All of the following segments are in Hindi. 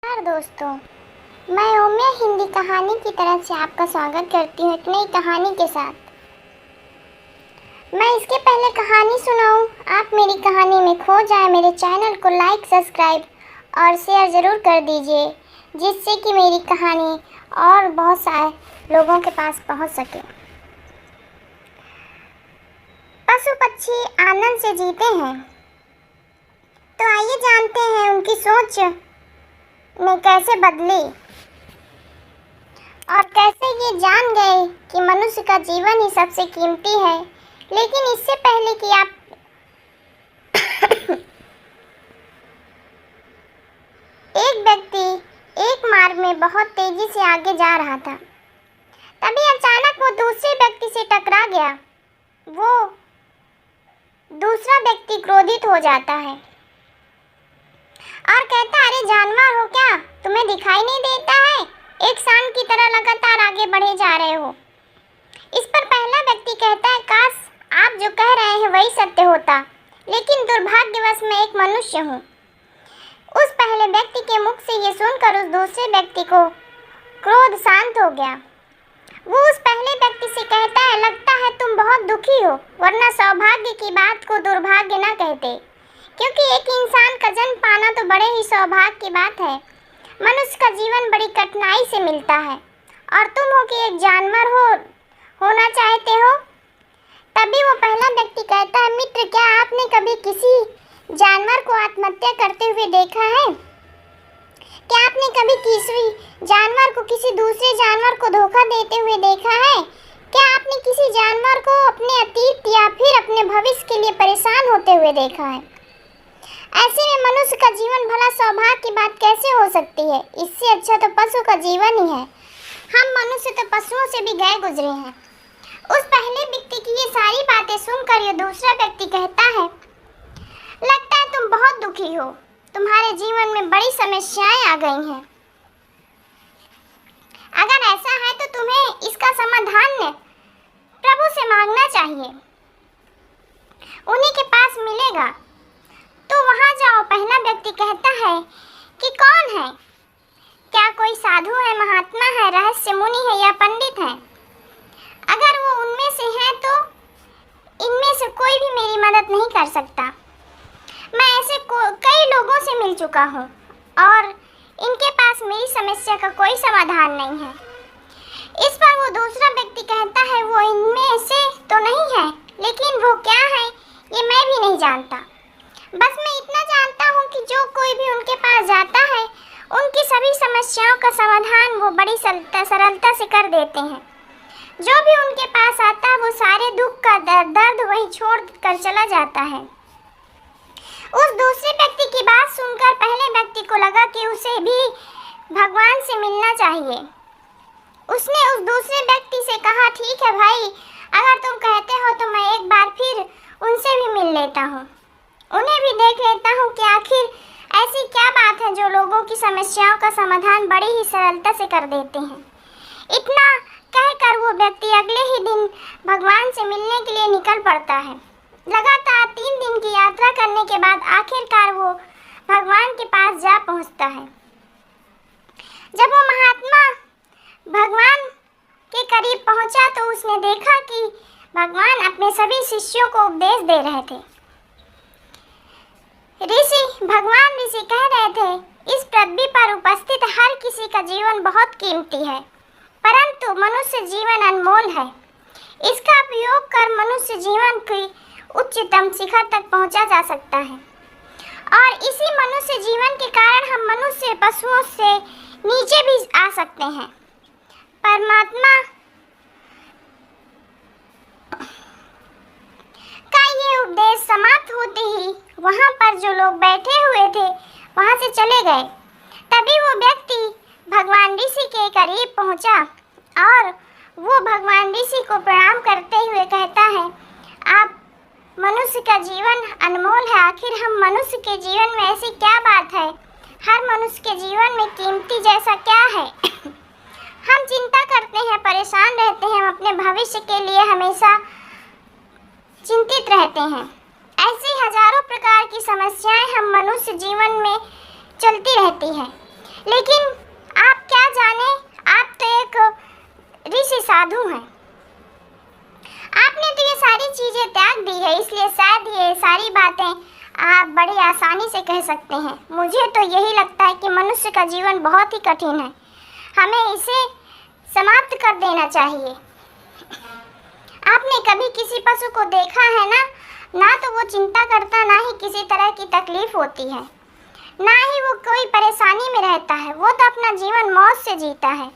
नमस्कार दोस्तों, मैं ओमिया हिंदी कहानी की तरफ से आपका स्वागत करती हूँ एक नई कहानी के साथ। मैं इसके पहले कहानी सुनाऊँ, आप मेरी कहानी में खो जाए, मेरे चैनल को लाइक, सब्सक्राइब और शेयर ज़रूर कर दीजिए, जिससे कि मेरी कहानी और बहुत सारे लोगों के पास पहुँच सके। पशु पक्षी आनंद से जीते हैं, तो आइए जानते हैं उनकी सोच ने कैसे बदली और कैसे ये जान गए कि मनुष्य का जीवन ही सबसे कीमती है। लेकिन इससे पहले कि आप एक व्यक्ति एक मार्ग में बहुत तेजी से आगे जा रहा था। तभी अचानक वो दूसरे व्यक्ति से टकरा गया। वो दूसरा व्यक्ति क्रोधित हो जाता है और कहता, अरे जानवर हो क्या, तुम्हें दिखाई नहीं देता है? एक सांड की तरह लगातार आगे बढ़े जा रहे हो। इस पर पहला व्यक्ति कहता है, काश आप जो कह रहे हैं वही सत्य होता, लेकिन दुर्भाग्यवश मैं एक मनुष्य हूँ। उस पहले व्यक्ति के मुख से ये सुनकर उस दूसरे व्यक्ति को क्रोध शांत हो गया। वो उस पहले व्यक्ति से कहता है, लगता है तुम बहुत दुखी हो, वरना सौभाग्य की बात को दुर्भाग्य न कहते, क्योंकि एक इंसान का जन्म पाना तो बड़े ही सौभाग्य की बात है। मनुष्य का जीवन बड़ी कठिनाई से मिलता है और तुम हो कि एक जानवर होना चाहते हो। तभी वो पहला व्यक्ति कहता है, मित्र क्या आपने कभी किसी जानवर को आत्महत्या करते हुए देखा है? क्या आपने कभी किसी जानवर को किसी दूसरे जानवर को धोखा देते हुए देखा है? क्या आपने किसी जानवर को अपने अतीत या फिर अपने भविष्य के लिए परेशान होते हुए देखा है? ऐसे में मनुष्य का जीवन भला सौभाग्य की बात कैसे हो सकती है? इससे अच्छा तो पशु का जीवन ही है। हम मनुष्य तो पशुओं से भी गए गुजरे हैं। उस पहले व्यक्ति की ये सारी बातें सुनकर ये दूसरा व्यक्ति कहता है, लगता है तुम बहुत दुखी हो, तुम्हारे जीवन में बड़ी समस्याएं आ गई हैं। अगर ऐसा है तो तुम्हें इसका समाधान प्रभु से मांगना चाहिए, उन्हीं के पास मिलेगा। तो वहां जाओ। पहला व्यक्ति कहता है कि कौन है? क्या कोई साधु है, महात्मा है, रहस्य मुनि है या पंडित है? अगर वो उनमें से है तो इनमें से कोई भी मेरी मदद नहीं कर सकता। मैं ऐसे कई लोगों से मिल चुका हूँ और इनके पास मेरी समस्या का कोई समाधान नहीं है। इस पर वो दूसरा व्यक्ति कहता है, वो इनमें से तो नहीं है, लेकिन वो क्या है ये मैं भी नहीं जानता। बस मैं इतना जानता हूँ कि जो कोई भी उनके पास जाता है, उनकी सभी समस्याओं का समाधान वो बड़ी सरलता से कर देते हैं। जो भी उनके पास आता है वो सारे दुख का दर्द वहीं छोड़ कर चला जाता है। उस दूसरे व्यक्ति की बात सुनकर पहले व्यक्ति को लगा कि उसे भी भगवान से मिलना चाहिए। उसने उस दूसरे व्यक्ति से कहा, ठीक है भाई, अगर तुम कहते हो तो मैं एक बार फिर उनसे भी मिल लेता हूँ, उन्हें भी देख लेता हूँ कि आखिर ऐसी क्या बात है जो लोगों की समस्याओं का समाधान बड़ी ही सरलता से कर देते हैं। इतना कहकर वो व्यक्ति अगले ही दिन भगवान से मिलने के लिए निकल पड़ता है। लगातार 3 दिन की यात्रा करने के बाद आखिरकार वो भगवान के पास जा पहुँचता है। जब वो महात्मा भगवान के करीब पहुँचा तो उसने देखा कि भगवान अपने सभी शिष्यों को उपदेश दे रहे थे। भगवान ऋषि कह रहे थे, इस पृथ्वी पर उपस्थित हर किसी का जीवन बहुत कीमती है, परंतु मनुष्य जीवन अनमोल है। इसका उपयोग कर मनुष्य जीवन की उच्चतम शिखर तक पहुंचा जा सकता है और इसी मनुष्य जीवन के कारण हम मनुष्य पशुओं से नीचे भी आ सकते हैं। परमात्मा का ये उपदेश समाप्त होते ही वहां पर जो लोग बैठे हुए थे वहां से चले गए। तभी वो व्यक्ति भगवान ऋषि के करीब पहुंचा और वो भगवान ऋषि को प्रणाम करते हुए कहता है, आप मनुष्य का जीवन अनमोल है, आखिर हम मनुष्य के जीवन में ऐसी क्या बात है, हर मनुष्य के जीवन में कीमती जैसा क्या है? हम चिंता करते हैं, परेशान रहते हैं, हम अपने भविष्य के लिए हमेशा चिंतित रहते हैं। ऐसी हजारों प्रकार की समस्याएं हम मनुष्य जीवन में चलती रहती हैं, लेकिन आप क्या जाने, आप तो एक ऋषि साधु हैं। आपने तो ये सारी चीजें त्याग दी है, इसलिए शायद ये सारी बातें आप बड़ी आसानी से कह सकते हैं। मुझे तो यही लगता है कि मनुष्य का जीवन बहुत ही कठिन है, हमें इसे समाप्त कर देना चाहिए। आपने कभी किसी पशु को देखा है ना तो वो चिंता करता, ना ही किसी तरह की तकलीफ होती है, ना ही वो कोई परेशानी में रहता है। वो तो अपना जीवन मौज से जीता है,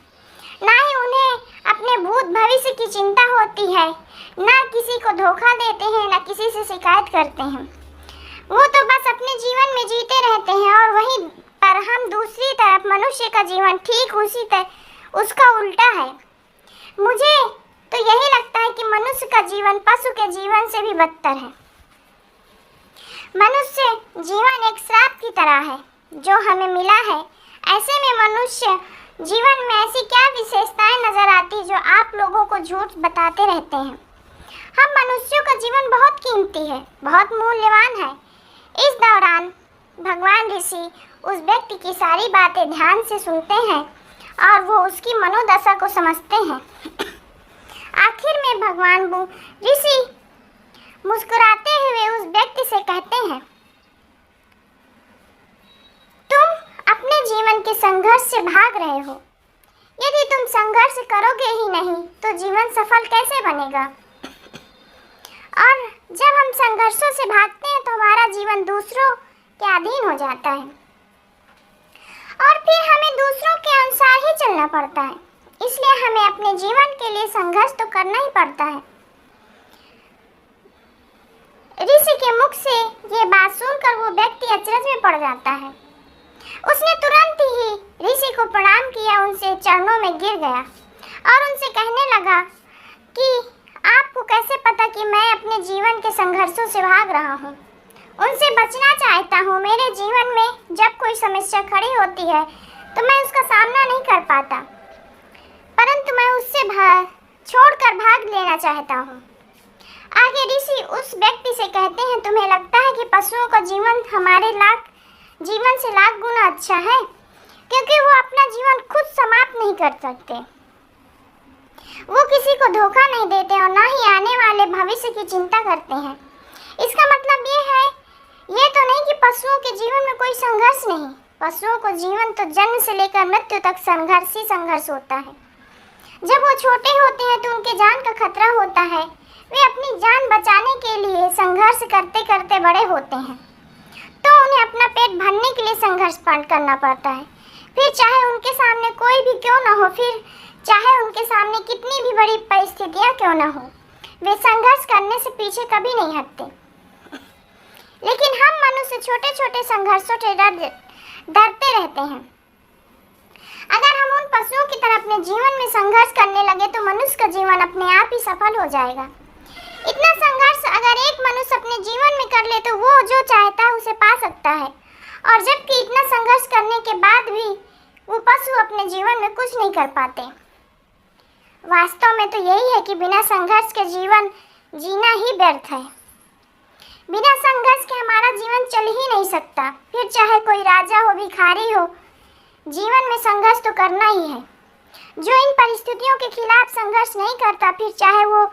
ना ही उन्हें अपने भूत भविष्य की चिंता होती है, ना किसी को धोखा देते हैं, ना किसी से शिकायत करते हैं। वो तो बस अपने जीवन में जीते रहते हैं। और वहीं पर हम दूसरी तरफ मनुष्य का जीवन ठीक उसी तरह उसका उल्टा है। मुझे तो यही लगता है कि मनुष्य का जीवन पशु के जीवन से भी बदतर है। मनुष्य जीवन एक श्राप की तरह है जो हमें मिला है। ऐसे में मनुष्य जीवन में ऐसी क्या विशेषताएं नजर आती जो आप लोगों को झूठ बताते रहते हैं। हम मनुष्यों का जीवन बहुत कीमती है, बहुत मूल्यवान है। इस दौरान भगवान ऋषि उस व्यक्ति की सारी बातें ध्यान से सुनते हैं और वो उसकी मनोदशा को समझते हैं। आखिर में भगवान ऋषि मुस्कुराते हुए उस व्यक्ति से कहते हैं, तुम अपने जीवन के संघर्ष से भाग रहे हो। यदि तुम संघर्ष करोगे ही नहीं तो जीवन सफल कैसे बनेगा। और जब हम संघर्षों से भागते हैं तो हमारा जीवन दूसरों के अधीन हो जाता है और फिर हमें दूसरों के अनुसार ही चलना पड़ता है। इसलिए हमें अपने जीवन के लिए संघर्ष तो करना ही पड़ता है। ऋषि के मुख से ये बात सुनकर वो व्यक्ति अचरज में पड़ जाता है। उसने तुरंत ही ऋषि को प्रणाम किया, उनसे चरणों में गिर गया और उनसे कहने लगा कि आपको कैसे पता कि मैं अपने जीवन के संघर्षों से भाग रहा हूँ। उनसे बचना चाहता हूँ। मेरे जीवन में जब कोई समस्या खड़ी होती है तो मैं उसका सामना नहीं कर पाता, परंतु मैं उससे छोड़कर भाग लेना चाहता हूँ। आगे ऋषि उस व्यक्ति से कहते हैं, तुम्हें लगता है कि पशुओं का जीवन हमारे जीवन से लाख गुना अच्छा है, क्योंकि वो अपना जीवन खुद समाप्त नहीं कर सकते। वो किसी को धोखा नहीं देते और ना ही आने वाले भविष्य की चिंता करते हैं। इसका मतलब ये तो नहीं कि पशुओं के जीवन में कोई संघर्ष नहीं। पशुओं को जीवन तो जन्म से लेकर मृत्यु तक संघर्ष ही संघर्ष होता है। जब वो छोटे होते हैं तो उनके जान का खतरा होता है। वे अपनी जान बचाने के लिए संघर्ष करते करते बड़े होते हैं, तो उन्हें अपना पेट भरने के लिए संघर्ष करना पड़ता है। फिर चाहे उनके सामने कोई भी क्यों ना हो, फिर चाहे उनके सामने कितनी भी बड़ी परिस्थितियां क्यों ना हो, वे संघर्ष करने से पीछे कभी नहीं हटते। लेकिन हम मनुष्य छोटे छोटे संघर्षों से डरते रहते हैं। अगर हम उन पशुओं की तरह अपने जीवन में संघर्ष करने लगे तो मनुष्य का जीवन अपने आप ही सफल हो जाएगा। इतना संघर्ष अगर एक मनुष्य अपने जीवन में कर ले तो वो जो चाहता है उसे पा सकता है। और जबकि इतना संघर्ष करने के बाद भी वो पशु अपने जीवन में कुछ नहीं कर पाते। वास्तव में तो यही है कि बिना संघर्ष के जीवन जीना ही व्यर्थ है। बिना संघर्ष के हमारा जीवन चल ही नहीं सकता। फिर चाहे कोई राजा हो, भिखारी हो, जीवन में संघर्ष तो करना ही है। जो इन परिस्थितियों के खिलाफ संघर्ष नहीं करता, फिर चाहे वो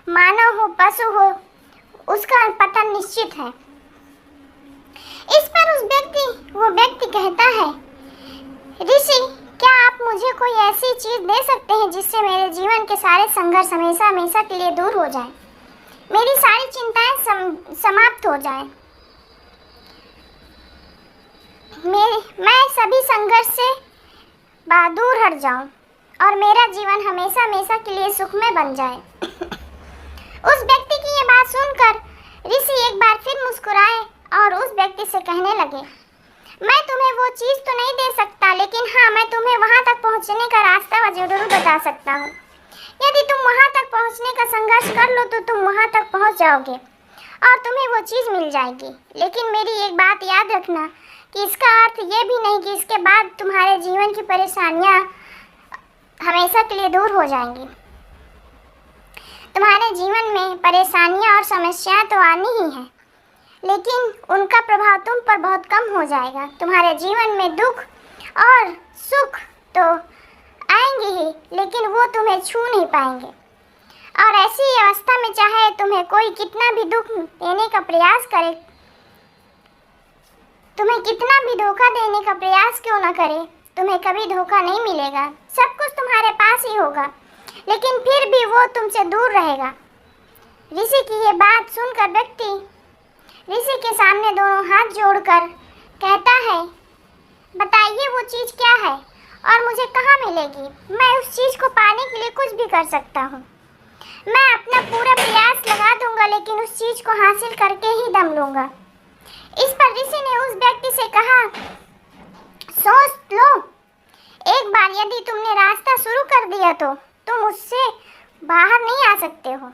मानव हो, पशु हो, उसका पतन निश्चित है। इस पर वो व्यक्ति कहता है, ऋषि, क्या आप मुझे कोई ऐसी चीज दे सकते हैं जिससे मेरे जीवन के सारे संघर्ष हमेशा हमेशा के लिए दूर हो जाएं, मेरी सारी चिंताएं समाप्त हो जाएं, मैं सभी संघर्ष से दूर हट जाऊं और मेरा जीवन हमेशा हमेशा के लिए सुखमय बन जाए। उस व्यक्ति की ये बात सुनकर ऋषि एक बार फिर मुस्कुराए और उस व्यक्ति से कहने लगे, मैं तुम्हें वो चीज़ तो नहीं दे सकता, लेकिन हाँ, मैं तुम्हें वहाँ तक पहुँचने का रास्ता जरूर बता सकता हूँ। यदि तुम वहाँ तक पहुँचने का संघर्ष कर लो तो तुम वहाँ तक पहुँच जाओगे और तुम्हें वो चीज़ मिल जाएगी। लेकिन मेरी एक बात याद रखना कि इसका अर्थ ये भी नहीं कि इसके बाद तुम्हारे जीवन की परेशानियाँ हमेशा के लिए दूर हो जाएंगी। तुम्हारे जीवन में परेशानियाँ और समस्याएं तो आनी ही हैं, लेकिन उनका प्रभाव तुम पर बहुत कम हो जाएगा। तुम्हारे जीवन में दुख और सुख तो आएंगे ही, लेकिन वो तुम्हें छू नहीं पाएंगे। और ऐसी अवस्था में चाहे तुम्हें कोई कितना भी दुख देने का प्रयास करे, तुम्हें कितना भी धोखा देने का प्रयास क्यों न करे, तुम्हें कभी धोखा नहीं मिलेगा। सब कुछ तुम्हारे पास ही होगा, लेकिन फिर भी वो तुमसे दूर रहेगा। ऋषि की ये बात सुनकर व्यक्ति ऋषि के सामने दोनों हाथ जोड़कर कहता है, बताइए वो चीज़ क्या है और मुझे कहाँ मिलेगी? मैं उस चीज़ को पाने के लिए कुछ भी कर सकता हूँ। मैं अपना पूरा प्रयास लगा दूंगा, लेकिन उस चीज़ को हासिल करके ही दम लूंगा। इस पर ऋषि ने उस व्यक्ति से कहा, सोच लो, एक बार यदि तुमने रास्ता शुरू कर दिया तो तुम उससे बाहर नहीं आ सकते हो,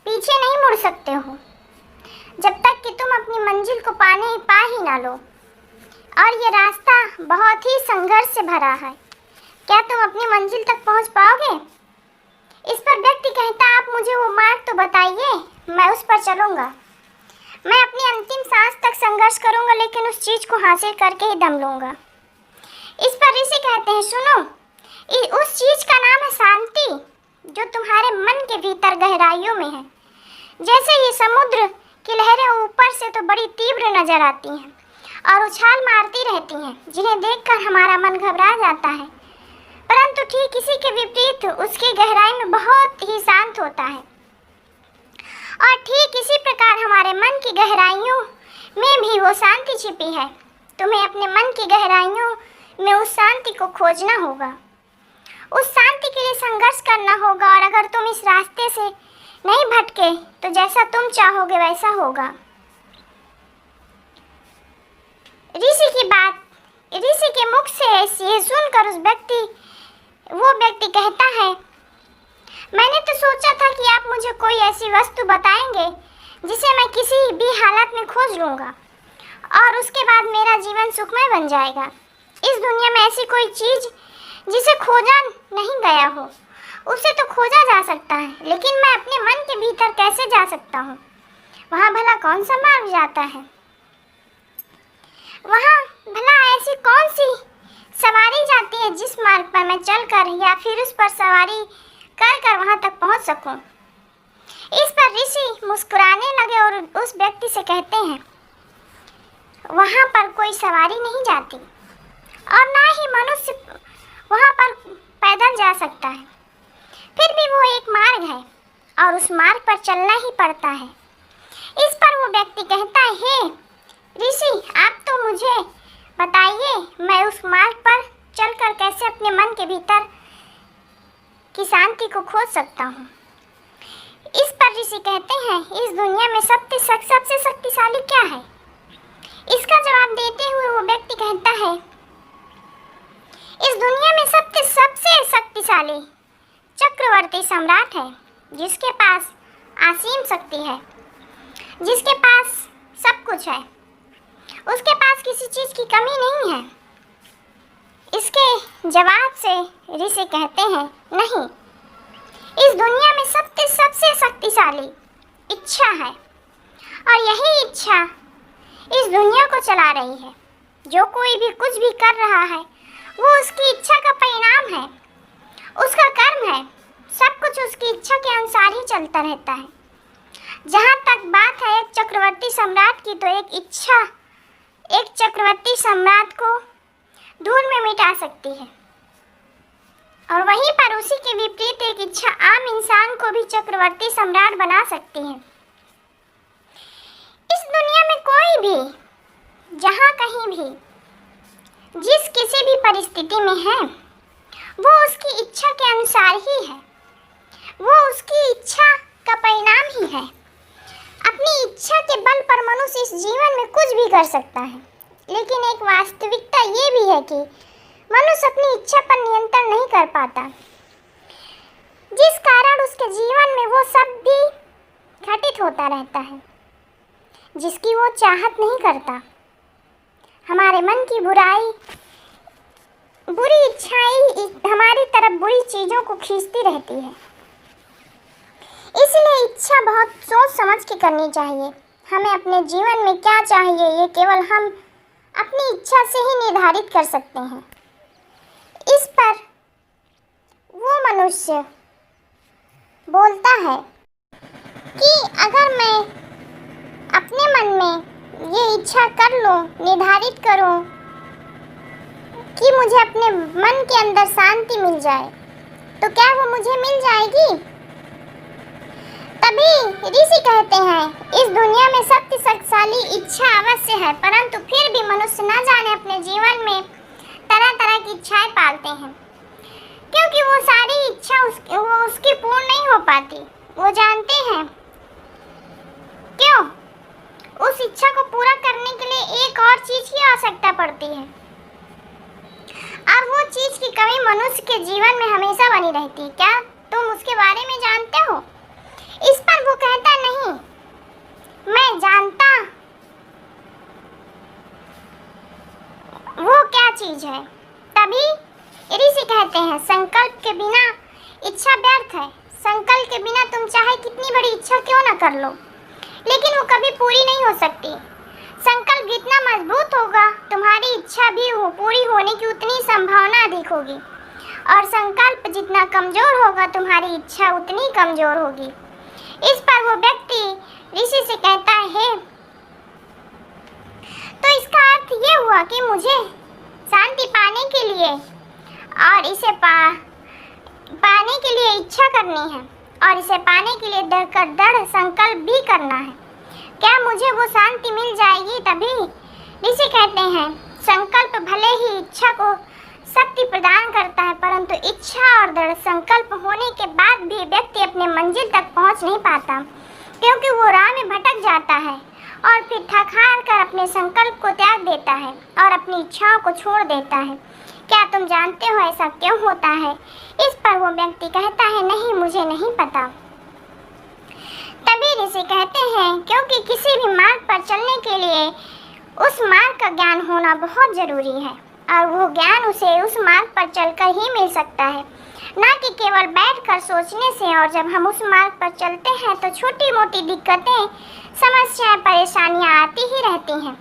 पीछे नहीं मुड़ सकते हो, जब तक कि तुम अपनी मंजिल को पा ही ना लो। और ये रास्ता बहुत ही संघर्ष से भरा है। क्या तुम अपनी मंजिल तक पहुंच पाओगे? इस पर व्यक्ति कहता, आप मुझे वो मार्ग तो बताइए, मैं उस पर चलूंगा। मैं अपनी अंतिम सांस तक संघर्ष करूंगा, लेकिन उस चीज़ को हासिल करके ही दम लूंगा। इस पर ऋषि कहते हैं, सुनो, उस चीज़ का नाम है शांति, जो तुम्हारे मन के भीतर गहराइयों में है। जैसे ये समुद्र की लहरें ऊपर से तो बड़ी तीव्र नजर आती हैं और उछाल मारती रहती हैं, जिन्हें देखकर हमारा मन घबरा जाता है, परंतु ठीक इसी के विपरीत उसकी गहराई में बहुत ही शांत होता है। और ठीक इसी प्रकार हमारे मन की गहराइयों में भी वो शांति छिपी है। तुम्हें अपने मन की गहराइयों में उस शांति को खोजना होगा, उस शांति के लिए संघर्ष करना होगा। और अगर तुम इस रास्ते से नहीं भटके तो जैसा तुम चाहोगे वैसा होगा। ऋषि की बात, ऋषि के मुख से ये सुनकर वो व्यक्ति कहता है, मैंने तो सोचा था कि आप मुझे कोई ऐसी वस्तु बताएंगे जिसे मैं किसी भी हालत में खोज लूँगा और उसके बाद मेरा जीवन सुखमय बन जाएगा। इस दुनिया में ऐसी कोई चीज़ जिसे खोजा नहीं गया हो, उसे तो खोजा जा सकता है, लेकिन मैं अपने मन के भीतर कैसे जा सकता हूँ? वहाँ भला कौन सा मार्ग जाता है? वहाँ भला ऐसी कौन सी सवारी जाती है जिस मार्ग पर मैं चलकर या फिर उस पर सवारी कर वहाँ तक पहुँच सकूँ? इस पर ऋषि मुस्कुराने लगे और उस व्यक्ति से कहते हैं, वहाँ पर कोई सवारी नहीं जाती और ना ही मनुष्य वहाँ पर पैदल जा सकता है। फिर भी वो एक मार्ग है और उस मार्ग पर चलना ही पड़ता है। इस पर वो व्यक्ति कहता है, हे ऋषि, आप तो मुझे बताइए, मैं उस मार्ग पर चलकर कैसे अपने मन के भीतर की शांति को खोज सकता हूँ? इस पर ऋषि कहते हैं, इस दुनिया में सबसे शक्तिशाली क्या है? इसका जवाब देते हुए वो व्यक्ति कहता है, इस दुनिया में सबसे शक्तिशाली चक्रवर्ती सम्राट है, जिसके पास असीम शक्ति है, जिसके पास सब कुछ है, उसके पास किसी चीज़ की कमी नहीं है। इसके जवाब से ऋषि कहते हैं, नहीं, इस दुनिया में सबसे शक्तिशाली इच्छा है और यही इच्छा इस दुनिया को चला रही है। जो कोई भी कुछ भी कर रहा है वो उसकी इच्छा का परिणाम है, उसका कर्म है। सब कुछ उसकी इच्छा के अनुसार ही चलता रहता है। जहाँ तक बात है एक चक्रवर्ती सम्राट की, तो एक इच्छा एक चक्रवर्ती सम्राट को धूल में मिटा सकती है, और वहीं पर उसी के विपरीत एक इच्छा आम इंसान को भी चक्रवर्ती सम्राट बना सकती है। इस दुनिया में कोई भी जहाँ कहीं भी जिस किसी भी परिस्थिति में है, वो उसकी इच्छा के अनुसार ही है, वो उसकी इच्छा का परिणाम ही है। अपनी इच्छा के बल पर मनुष्य इस जीवन में कुछ भी कर सकता है, लेकिन एक वास्तविकता ये भी है कि मनुष्य अपनी इच्छा पर नियंत्रण नहीं कर पाता, जिस कारण उसके जीवन में वो सब भी घटित होता रहता है जिसकी वो चाहत नहीं करता। हमारे मन की बुरी इच्छाएं हमारी तरफ बुरी चीज़ों को खींचती रहती है। इसलिए इच्छा बहुत सोच समझ के करनी चाहिए। हमें अपने जीवन में क्या चाहिए ये केवल हम अपनी इच्छा से ही निर्धारित कर सकते हैं। इस पर वो मनुष्य बोलता है कि अगर मैं अपने मन में ये इच्छा कर लूं, निर्धारित करूं कि मुझे अपने मन के अंदर शांति मिल जाए, तो क्या वो मुझे मिल जाएगी? तभी ऋषि कहते हैं, इस दुनिया में सबसे शक्तिशाली इच्छा अवश्य है, परंतु फिर भी मनुष्य न जाने अपने जीवन में तरह तरह की इच्छाएं पालते हैं, क्योंकि वो सारी इच्छा उसकी पूर्ण नहीं हो पाती। वो जानते हैं क्यों? उस इच्छा को पूरा करने के लिए एक और चीज की आवश्यकता पड़ती है, और वो चीज की कमी मनुष्य के जीवन में हमेशा बनी रहती है। क्या तुम उसके बारे में जानते हो? इस पर वो कहता नहीं, मैं जानता वो क्या चीज है। तभी ऋषि कहते हैं, संकल्प के बिना इच्छा व्यर्थ है। संकल्प के बिना तुम चाहे कितनी बड़ी इच्छा क्यों ना कर लो, लेकिन वो कभी पूरी नहीं हो सकती। संकल्प जितना मजबूत होगा, तुम्हारी इच्छा भी पूरी होने की उतनी संभावना अधिक होगी, और संकल्प जितना कमजोर होगा, तुम्हारी इच्छा उतनी कमजोर होगी। इस पर वो व्यक्ति ऋषि से कहता है, तो इसका अर्थ ये हुआ कि मुझे शांति पाने के लिए और इसे पाने के लिए इच्छा करनी है, और इसे पाने के लिए दृढ़ संकल्प भी करना है। क्या मुझे वो शांति मिल जाएगी? तभी ऋषि कहते हैं, संकल्प भले ही इच्छा को शक्ति प्रदान करता है, परंतु इच्छा और दृढ़ संकल्प होने के बाद भी व्यक्ति अपने मंजिल तक पहुंच नहीं पाता, क्योंकि वो राह में भटक जाता है और फिर थक हार कर अपने संकल्प को त्याग देता है और अपनी इच्छाओं को छोड़ देता है। क्या तुम जानते हो ऐसा क्यों होता है? इस पर वो व्यक्ति कहता है, नहीं, मुझे नहीं पता। तभी ऋषि कहते हैं, क्योंकि किसी भी मार्ग पर चलने के लिए उस मार्ग का ज्ञान होना बहुत जरूरी है, और वो ज्ञान उसे उस मार्ग पर चलकर ही मिल सकता है, ना कि केवल बैठकर सोचने से। और जब हम उस मार्ग पर चलते हैं तो छोटी मोटी दिक्कतें, समस्याएं, परेशानियां आती ही रहती हैं,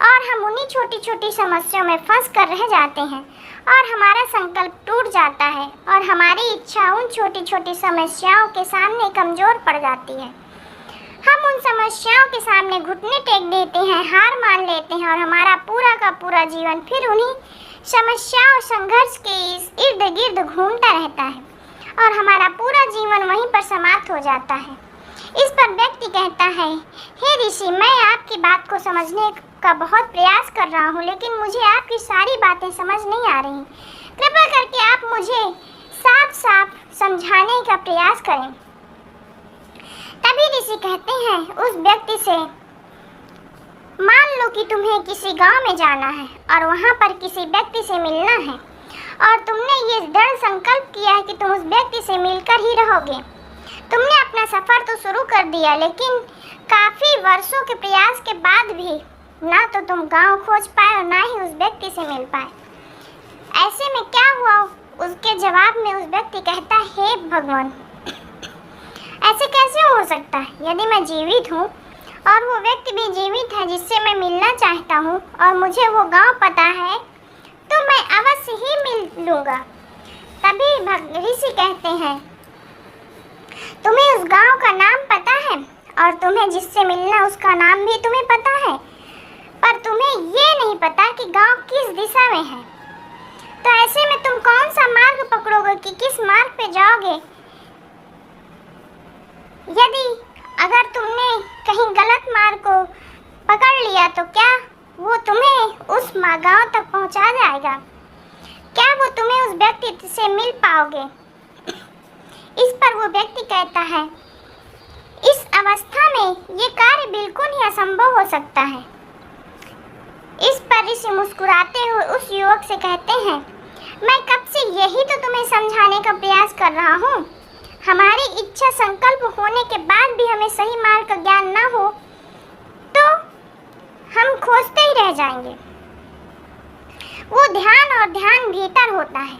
और हम उन्हीं छोटी छोटी समस्याओं में फंस कर रह जाते हैं, और हमारा संकल्प टूट जाता है, और हमारी इच्छा उन छोटी छोटी समस्याओं के सामने कमजोर पड़ जाती है। हम उन समस्याओं के सामने घुटने टेक देते हैं, हार मान लेते हैं, और हमारा पूरा का पूरा जीवन फिर उन्हीं समस्याओं, संघर्ष के इर्द गिर्द घूमता रहता है, और हमारा पूरा जीवन वहीं पर समाप्त हो जाता है। इस पर व्यक्ति कहता है, हे ऋषि, मैं आपकी बात को समझने का बहुत प्रयास कर रहा हूँ, लेकिन मुझे आपकी सारी बातें समझ नहीं आ रही। कृपया करके आप मुझे साफ साफ समझाने का प्रयास करें। तभी ऋषि कहते हैं उस व्यक्ति से, मान लो कि तुम्हें किसी गांव में जाना है और वहां पर किसी व्यक्ति से मिलना है, और तुमने ये दृढ़ संकल्प किया है कि तुम उस व्यक्ति से मिलकर ही रहोगे। तुमने अपना सफर तो शुरू कर दिया, लेकिन काफी वर्षों के प्रयास के बाद भी ना तो तुम गांव खोज पाए और ना ही उस व्यक्ति से मिल पाए। ऐसे में क्या हुआ? उसके जवाब में उस व्यक्ति कहता है, हे भगवान, ऐसे कैसे हो सकता है? यदि मैं जीवित हूँ और वो व्यक्ति भी जीवित है जिससे मैं मिलना चाहता हूँ, और मुझे वो गांव पता है, तो मैं अवश्य ही मिल लूँगा। तभी ऋषि कहते हैं, तुम्हें उस गांव का नाम पता है, और तुम्हें जिससे मिलना उसका नाम भी तुम्हें पता है, पर तुम्हें ये नहीं पता कि गांव किस दिशा में है। तो ऐसे में तुम कौन सा मार्ग पकड़ोगे कि किस मार्ग पे जाओगे? यदि अगर तुमने कहीं गलत मार्ग को पकड़ लिया, तो क्या वो तुम्हें उस गांव तक पहुंचा जाएगा? क्या वो तुम्हें उस व्यक्ति से मिल पाओगे? इस पर वो व्यक्ति कहता है, इस अवस्था में ये कार्य बिल्कुल ही असंभव हो सकता है। इस पर ऋषि मुस्कुराते हुए उस युवक से कहते हैं, मैं कब से यही तो तुम्हें समझाने का प्रयास कर रहा हूँ। हमारी इच्छा संकल्प होने के बाद भी हमें सही मार्ग का ज्ञान ना हो तो हम खोजते ही रह जाएंगे। वो ध्यान, और ध्यान भीतर होता है,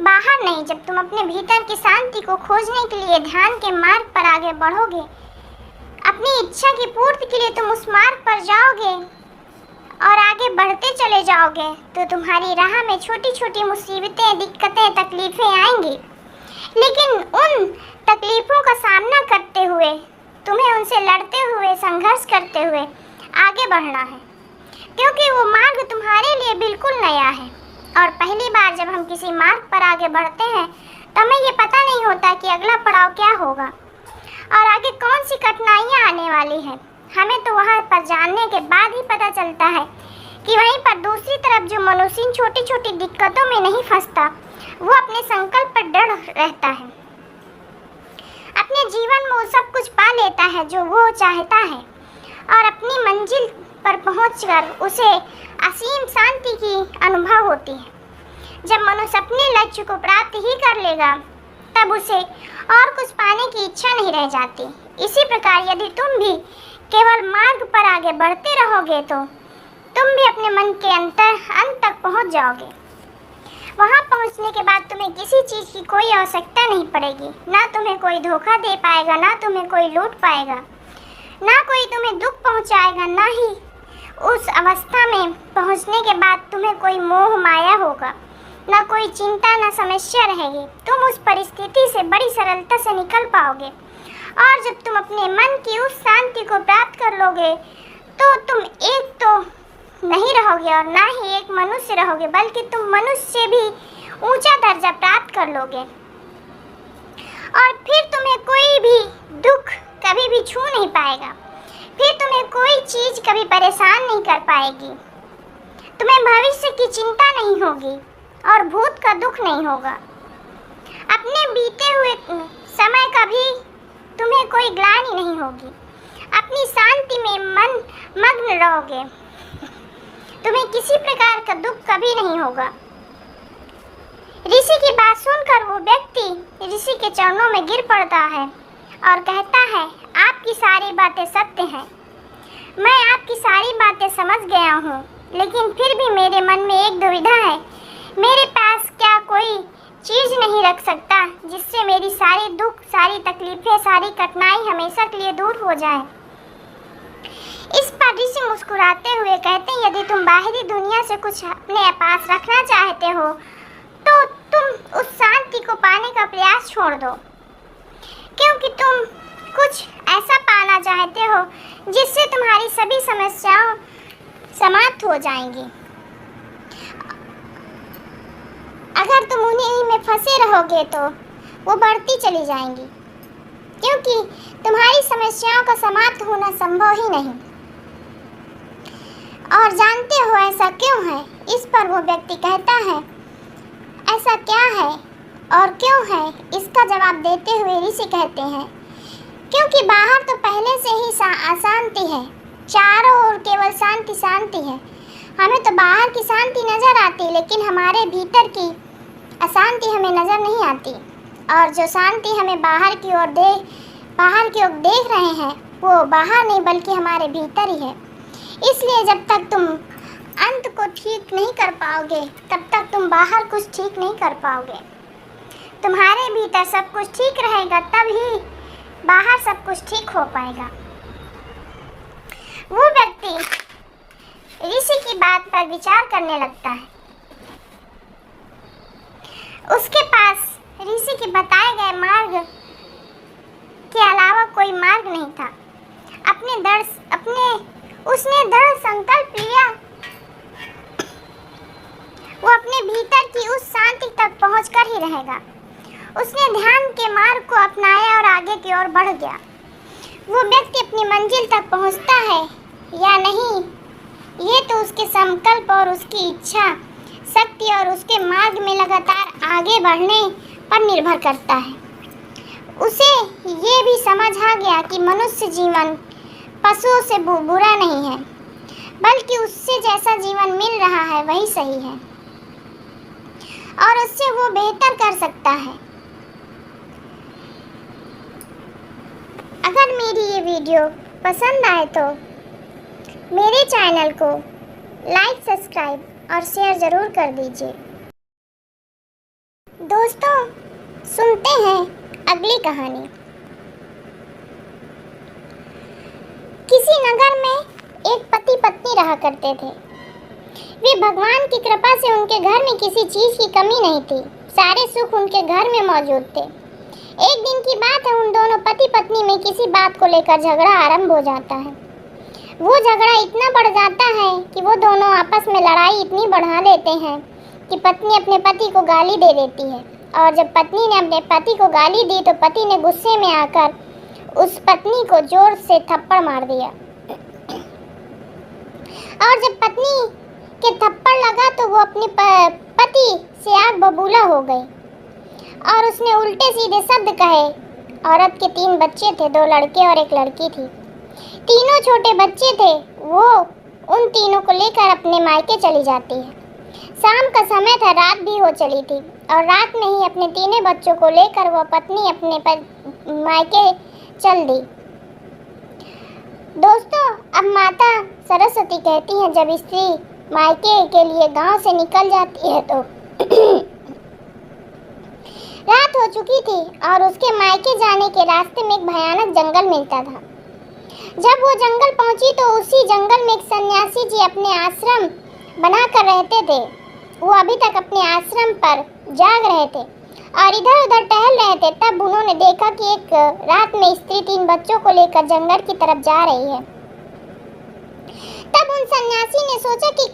बाहर नहीं। जब तुम अपने भीतर की शांति को खोजने के लिए ध्यान के मार्ग पर आगे बढ़ोगे, अपनी इच्छा की पूर्ति के लिए तुम उस मार्ग पर जाओगे, और आगे बढ़ते चले जाओगे तो तुम्हारी राह में छोटी छोटी मुसीबतें, दिक्कतें, तकलीफ़ें आएंगी, लेकिन उन तकलीफ़ों का सामना करते हुए तुम्हें उनसे लड़ते हुए, संघर्ष करते हुए आगे बढ़ना है, क्योंकि वो मार्ग तुम्हारे लिए बिल्कुल नया है। और पहली बार जब हम किसी मार्ग पर आगे बढ़ते हैं तो हमें ये पता नहीं होता कि अगला पड़ाव क्या होगा और आगे कौन सी कठिनाइयाँ आने वाली हैं। हमें तो वहाँ पर जानने के बाद ही पता चलता है कि वहीं पर दूसरी तरफ जो मनुष्य छोटी छोटी दिक्कतों में नहीं फंसता, वो अपने संकल्प पर दृढ़ रहता है, अपने जीवन में वो सब कुछ पा लेता है जो वो चाहता है और अपनी मंजिल पर पहुंचकर उसे असीम शांति की अनुभव होती है। जब मनुष्य अपने लक्ष्य को प्राप्त ही कर लेगा तब उसे और कुछ पाने की इच्छा नहीं रह जाती। इसी प्रकार यदि तुम भी केवल मार्ग पर आगे बढ़ते रहोगे तो तुम भी अपने मन के अंत तक पहुंच जाओगे। वहां पहुंचने के बाद तुम्हें किसी चीज़ की कोई आवश्यकता नहीं पड़ेगी, ना तुम्हें कोई धोखा दे पाएगा, ना तुम्हें कोई लूट पाएगा, ना कोई तुम्हें दुख पहुंचाएगा, ना ही उस अवस्था में पहुंचने के बाद तुम्हें कोई मोह माया होगा, ना कोई चिंता, ना समस्या रहेगी। तुम उस परिस्थिति से बड़ी सरलता से निकल पाओगे और जब तुम अपने मन की उस शांति को प्राप्त कर लोगे तो तुम एक तो नहीं रहोगे और ना ही एक मनुष्य रहोगे, बल्कि तुम मनुष्य से भी ऊंचा दर्जा प्राप्त कर लोगे और फिर तुम्हें कोई भी दुख कभी भी छू नहीं पाएगा, फिर तुम्हें कोई चीज़ कभी परेशान नहीं कर पाएगी, तुम्हें भविष्य की चिंता नहीं होगी और भूत का दुख नहीं होगा। अपने बीते हुए समय का भी तुम्हें कोई ग्लानि नहीं होगी, अपनी शांति में मन मग्न रहोगे, तुम्हें किसी प्रकार का दुख कभी नहीं होगा। ऋषि की बात सुनकर वो व्यक्ति ऋषि के चरणों में गिर पड़ता है और कहता है, आपकी सारी बातें सत्य हैं, मैं आपकी सारी बातें समझ गया हूँ, लेकिन फिर भी मेरे मन में एक दुविधा है। मेरे पास क्या कोई चीज़ नहीं रख सकता जिससे मेरी सारी दुख, सारी तकलीफ़ें, सारी कठिनाई हमेशा के लिए दूर हो जाए। इस पर ऋषि मुस्कुराते हुए कहते हैं, यदि तुम बाहरी दुनिया से कुछ अपने पास रखना चाहते हो तो तुम उस शांति को पाने का प्रयास छोड़ दो, क्योंकि तुम कुछ ऐसा पाना चाहते हो जिससे तुम्हारी सभी समस्याओं समाप्त हो जाएंगी। अगर तुम उन्हीं में फंसे रहोगे तो वो बढ़ती चली जाएंगी, क्योंकि तुम्हारी समस्याओं का समाप्त होना संभव ही नहीं। और जानते हो ऐसा क्यों है? इस पर वो व्यक्ति कहता है, ऐसा क्या है और क्यों है? इसका जवाब देते हुए ऋषि कहते हैं, क्योंकि बाहर तो पहले से ही अशांति है, चारों ओर केवल शांति शांति है। हमें तो बाहर की शांति नज़र आती, लेकिन हमारे भीतर की अशांति हमें नज़र नहीं आती। और जो शांति हमें बाहर की ओर देख रहे हैं वो बाहर नहीं बल्कि हमारे भीतर ही है। इसलिए जब तक तुम अंत को ठीक नहीं कर पाओगे तब तक तुम बाहर कुछ ठीक नहीं कर पाओगे। तुम्हारे भीतर सब कुछ ठीक रहेगा तब ही बाहर सब कुछ ठीक हो पाएगा। वो व्यक्ति ऋषि की बात पर विचार करने लगता है। उसके पास ऋषि के बताए गए मार्ग के अलावा कोई मार्ग नहीं था। उसने दृढ़ संकल्प लिया, वो अपने भीतर की उस शांति तक पहुंचकर ही रहेगा। उसने ध्यान के मार्ग को अपनाया और आगे की ओर बढ़ गया। वो व्यक्ति अपनी मंजिल तक पहुंचता है या नहीं, ये तो उसके संकल्प और उसकी इच्छा शक्ति और उसके मार्ग में लगातार आगे बढ़ने पर निर्भर करता है। उसे ये भी समझ आ गया कि मनुष्य जीवन पशुओं से बुरा नहीं है, बल्कि उससे जैसा जीवन मिल रहा है वही सही है और उससे वो बेहतर कर सकता है। अगर मेरी ये वीडियो पसंद आए तो मेरे चैनल को लाइक, सब्सक्राइब और शेयर ज़रूर कर दीजिए। दोस्तों, सुनते हैं अगली कहानी। किसी नगर में एक पति पत्नी रहा करते थे। वे भगवान की कृपा से उनके घर में किसी चीज की कमी नहीं थी। सारे सुख उनके घर में मौजूद थे। एक दिन की बात है, उन दोनों पति पत्नी में किसी बात को लेकर झगड़ा आरंभ हो जाता है। वो झगड़ा इतना बढ़ जाता है कि वो दोनों आपस में लड़ाई इतनी बढ़ा लेते हैं कि पत्नी अपने पति को गाली दे देती है। और जब पत्नी ने अपने पति को गाली दी तो पति ने गुस्से में आकर उस पत्नी को जोर से थप्पड़ मार दिया। और जब पत्नी के थप्पड़ लगा तो वो अपने पति से आग बबूला हो गई और उसने उल्टे सीधे शब्द कहे। औरत के 3 बच्चे थे, 2 लड़के और 1 लड़की थी। तीनों छोटे बच्चे थे। वो उन तीनों को लेकर अपने मायके चली जाती है। शाम का समय था, रात भी हो चली थी और रात में ही अपने तीनों बच्चों को लेकर वह पत्नी अपने मायके चल दी। दोस्तों, अब माता सरस्वती कहती हैं, जब स्त्री मायके के लिए गांव से निकल जाती है तो रात हो चुकी थी और उसके मायके जाने के रास्ते में एक भयानक जंगल मिलता था। जब वो जंगल पहुंची तो उसी जंगल में एक सन्यासी जी अपने आश्रम बनाकर रहते थे। वो अभी तक अपने आश्रम पर जाग रहे थे और इधर उधर टहल रहे थे। तब उन्होंने देखा कि एक रात में स्त्री 3 बच्चों को लेकर जंगल की तरफ जा रही है। तब उन सन्यासी ने सोचा कि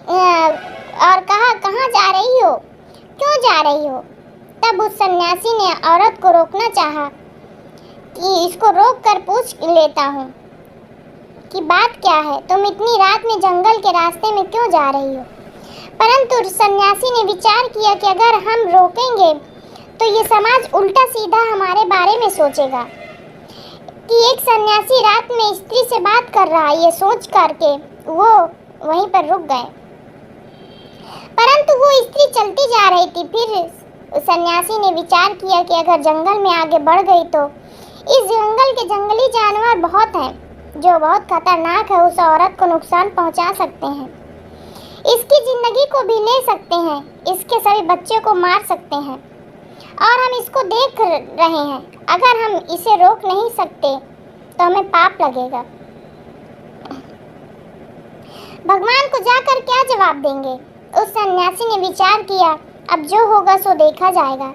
और कहा, कहाँ जा रही हो, क्यों जा रही हो? तब उस सन्यासी ने औरत को रोकना चाहा कि इसको रोक कर पूछ लेता हूँ कि बात क्या है, तुम इतनी रात में जंगल के रास्ते में क्यों जा रही हो? परंतु सन्यासी ने विचार किया कि अगर हम रोकेंगे तो ये समाज उल्टा सीधा हमारे बारे में सोचेगा कि एक सन्यासी रात में स्त्री से बात कर रहा है। ये सोच करके वो वहीं पर रुक गए। परंतु वो स्त्री चलती जा रही थी। फिर सन्यासी ने विचार किया कि अगर जंगल में आगे बढ़ गई तो इस जंगल के जंगली जानवर बहुत हैं जो बहुत खतरनाक है, उस औरत को नुकसान पहुंचा सकते हैं, इसकी जिंदगी को भी ले सकते हैं, इसके सभी बच्चों को मार सकते हैं और हम इसको देख रहे हैं। अगर हम इसे रोक नहीं सकते तो हमें पाप लगेगा। भगवान को जाकर क्या जवाब देंगे? उस सन्यासी ने विचार किया, अब जो होगा सो देखा जाएगा,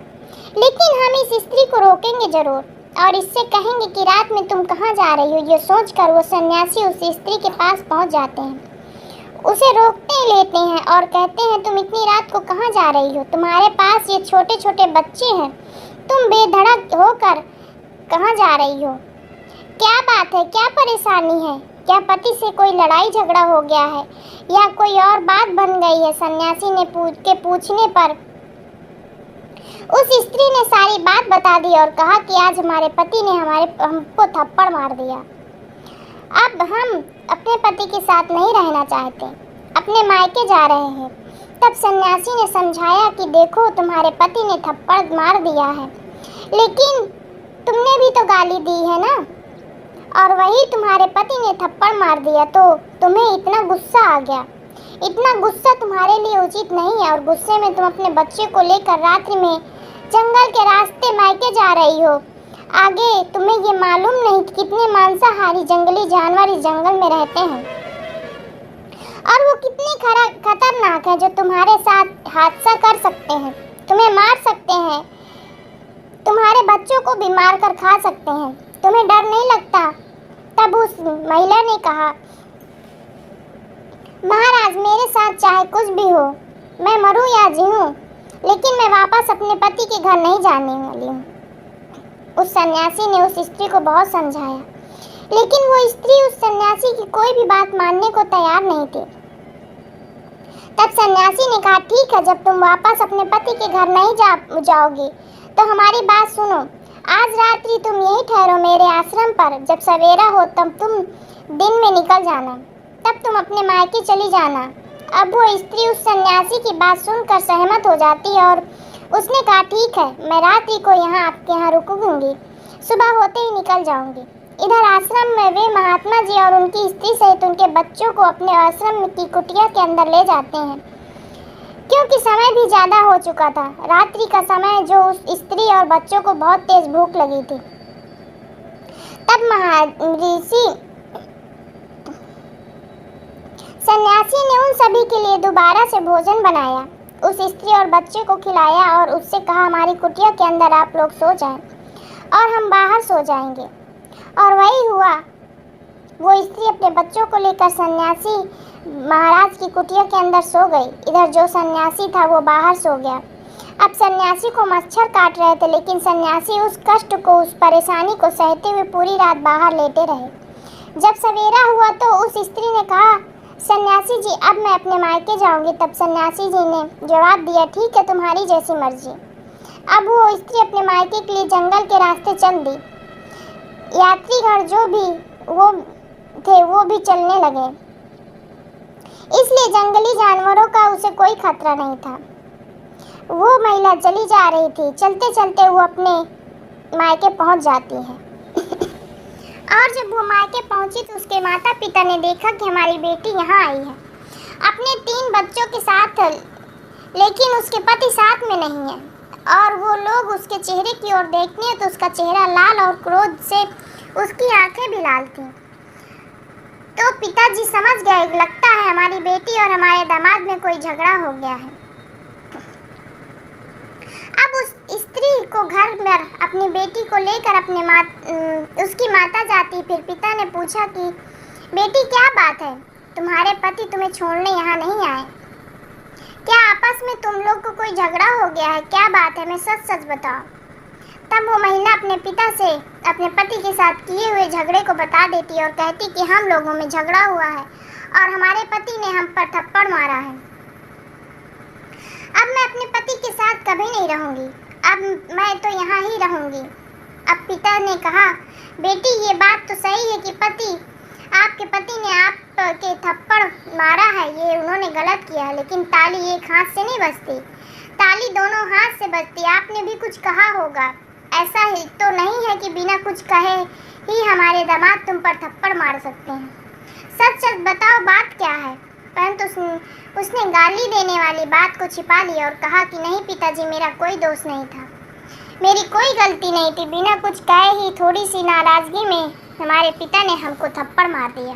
लेकिन हम इस स्त्री को रोकेंगे जरूर और इससे कहेंगे कि रात में तुम कहाँ जा रही हो। ये सोचकर वो सन्यासी उस स्त्री के पास पहुँच जाते हैं, उसे रोकते लेते हैं और कहते हैं, तुम इतनी रात को कहाँ जा रही हो? तुम्हारे पास ये छोटे छोटे बच्चे हैं, तुम बेधड़क होकर कहाँ जा रही हो? क्या बात है, क्या परेशानी है? क्या पति से कोई लड़ाई झगड़ा हो गया है या कोई और बात बन गई है? सन्यासी ने पूछने पर उस स्त्री ने सारी बात बता दी और कहा कि आज हमारे पति ने हमको थप्पड़ मार दिया। अब हम अपने पति के साथ नहीं रहना चाहते, अपने मायके जा रहे हैं। तब सन्यासी ने समझाया कि देखो, तुम्हारे पति ने थप्पड़ मार दिया है, लेकिन तुमने भी तो गाली दी है ना, और वही तुम्हारे पति ने थप्पड़ मार दिया तो तुम्हें इतना गुस्सा आ गया। इतना गुस्सा तुम्हारे लिए उचित नहीं है और गुस्से में तुम अपने बच्चे को लेकर रात्रि में जंगल के रास्ते मायके जा रही हो। आगे तुम्हें ये मालूम नहीं कि कितने मांसाहारी जंगली जानवर इस जंगल में रहते हैं और वो कितने खतरनाक है, जो तुम्हारे साथ हादसा कर सकते हैं, तुम्हें मार सकते हैं, तुम्हारे बच्चों को भी मार कर खा सकते हैं। तुम्हें डर नहीं लगता? तब उस महिला ने कहा, महाराज, मेरे साथ चाहे कुछ भी हो, मैं मरूं या जीऊं, लेकिन मैं वापस अपने पति के घर नहीं जाने वाली हूँ। उस सन्यासी ने उस स्त्री को बहुत समझाया, लेकिन वो स्त्री उस सन्यासी की कोई भी बात मानने को तैयार नहीं थी। तब सन्यासी ने कहा, ठीक है, जब तुम वापस अपने पति के घर नहीं जाओगी तो हमारी बात सुनो। आज रात्रि तुम यहीं ठहरो मेरे आश्रम पर। जब सवेरा हो तब तुम दिन में निकल जाना, तब तुम अपने मायके चली जाना। अब वो स्त्री उस सन्यासी की बात सुनकर सहमत हो जाती है और उसने कहा, ठीक है, मैं रात्रि को यहाँ आपके यहाँ रुकूंगी, सुबह होते ही निकल जाऊंगी। इधर आश्रम में वे महात्मा जी और उनकी स्त्री सहित उनके बच्चों को अपने आश्रम की कुटिया के अंदर ले जाते हैं, क्योंकि समय भी ज़्यादा हो चुका था, रात्रि का समय, जो उस स्त्री और बच्चों को बहुत तेज भूख लगी थी। तब ऋषि सन्यासी ने उन सभी के लिए दोबारा से भोजन बनाया, उस स्त्री और बच्चे को खिलाया और उससे कहा, हमारी कुटिया के अंदर आप लोग सो जाएं और हम बाहर सो जाएंगे। और वही हुआ। वो स्त्री अपने बच्चों को लेकर सन्यासी महाराज की कुटिया के अंदर सो गई। इधर जो सन्यासी था वो बाहर सो गया। अब सन्यासी को मच्छर काट रहे थे, लेकिन सन्यासी उस कष्ट को, उस परेशानी को सहते हुए पूरी रात बाहर लेटे रहे। जब सवेरा हुआ तो उस स्त्री ने कहा, सन्यासी जी अब मैं अपने मायके जाऊंगी। तब सन्यासी जी ने जवाब दिया, ठीक है, तुम्हारी जैसी मर्जी। अब वो स्त्री अपने मायके के लिए जंगल के रास्ते चल दी। यात्रीगण जो भी वो थे वो भी चलने लगे, इसलिए जंगली जानवरों का उसे कोई खतरा नहीं था। वो महिला चली जा रही थी। चलते चलते वो अपने मायके पहुंच जाती है। और जब वो मायके पहुंची तो उसके माता पिता ने देखा कि हमारी बेटी यहाँ आई है अपने 3 बच्चों के साथ, लेकिन उसके पति साथ में नहीं है। और वो लोग उसके चेहरे की ओर देखते हैं तो उसका चेहरा लाल और क्रोध से उसकी आंखें भी लाल थीं। तो पिताजी समझ गए, लगता है हमारी बेटी और हमारे दामाद में कोई झगड़ा हो गया है। अब उस स्त्री को घर में अपनी बेटी को लेकर उसकी माता जाती। फिर पिता ने पूछा कि बेटी क्या बात है, तुम्हारे पति तुम्हें छोड़ने यहाँ नहीं आए? क्या आपस में तुम लोग को कोई झगड़ा हो गया है? क्या बात है, मैं सच सच बताओ। तब वो महिला अपने पिता से अपने पति के साथ किए हुए झगड़े को बता देती और कहती कि हम लोगों में झगड़ा हुआ है और हमारे पति ने हम पर थप्पड़ मारा है। अब मैं अपने पति के साथ कभी नहीं रहूंगी, अब मैं तो यहाँ ही रहूंगी। अब पिता ने कहा, बेटी ये बात तो सही है कि आपके पति ने आपके थप्पड़ मारा है, ये उन्होंने गलत किया है, लेकिन ताली एक हाथ से नहीं बजती, ताली दोनों हाथ से बजती। आपने भी कुछ कहा होगा, ऐसा ही तो नहीं है कि बिना कुछ कहे ही हमारे दामाद तुम पर थप्पड़ मार सकते हैं। सच सच बताओ बात क्या है? परंतु उसने गाली देने वाली बात को छिपा लिया और कहा कि नहीं पिताजी, मेरा कोई दोष नहीं था, मेरी कोई गलती नहीं थी। बिना कुछ कहे ही थोड़ी सी नाराजगी में हमारे पिता ने हमको थप्पड़ मार दिया।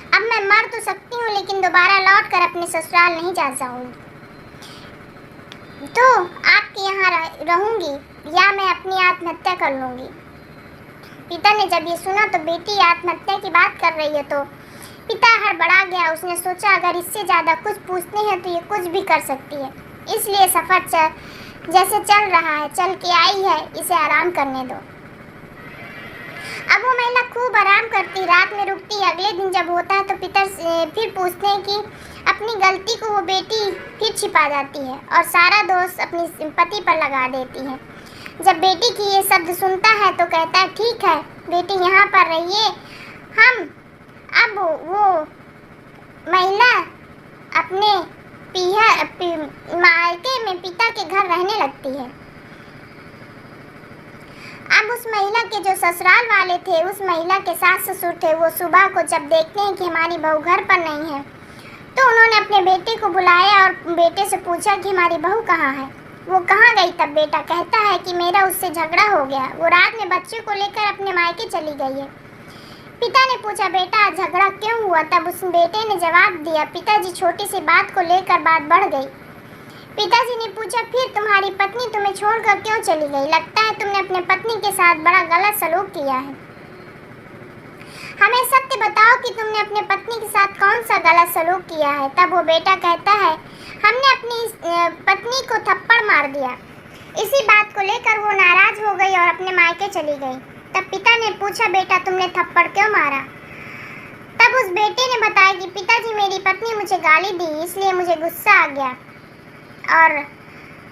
अब मैं मर तो सकती हूँ, लेकिन दोबारा लौट कर अपने ससुराल नहीं जा सकूँगी, तो आपके यहाँ रहूँगी या मैं अपनी आत्महत्या कर लूँगी। पिता ने जब ये सुना तो बेटी आत्महत्या की बात कर रही है तो पिता हड़बड़ा गया। उसने सोचा अगर इससे ज़्यादा कुछ पूछते हैं तो ये कुछ भी कर सकती है, इसलिए सफ़र जैसे चल रहा है, चल के आई है, इसे आराम करने दो। अब वो महिला खूब आराम करती, रात में रुकती। अगले दिन जब होता है तो पिता फिर पूछते हैं कि अपनी गलती को वो बेटी फिर छिपा जाती है और सारा दोष अपनी पति पर लगा देती है। जब बेटी की ये शब्द सुनता है तो कहता है, ठीक है बेटी, यहाँ पर रहिए। अब वो महिला अपने मायके में पिता के घर रहने लगती है। अब उस महिला के जो ससुराल वाले थे, उस महिला के सास ससुर थे, वो सुबह को जब देखते हैं कि हमारी बहू घर पर नहीं है तो उन्होंने अपने बेटे को बुलाया और बेटे से पूछा कि हमारी बहू कहाँ है, वो कहाँ गई। तब बेटा कहता है कि मेरा उससे झगड़ा हो गया, वो रात में बच्चे को लेकर अपने मायके चली गई है। पिता ने पूछा, बेटा झगड़ा क्यों हुआ? तब उस बेटे ने जवाब दिया, पिताजी छोटी सी बात को लेकर बात बढ़ गई। पिताजी ने पूछा, फिर तुम्हारी पत्नी तुम्हें छोड़कर क्यों चली गई? लगता है तुमने अपने पत्नी के साथ बड़ा गलत सलूक किया है, हमें सत्य बताओ कि तुमने अपने पत्नी के साथ कौन सा गलत सलूक किया है। तब वो बेटा कहता है, हमने अपनी पत्नी को थप्पड़ मार दिया। इसी बात को लेकर वो नाराज हो गई और अपने मायके चली गई। तब पिता ने पूछा, बेटा तुमने थप्पड़ क्यों मारा? तब उस बेटे ने बताया कि पिताजी मेरी पत्नी मुझे गाली दी, इसलिए मुझे गुस्सा आ गया और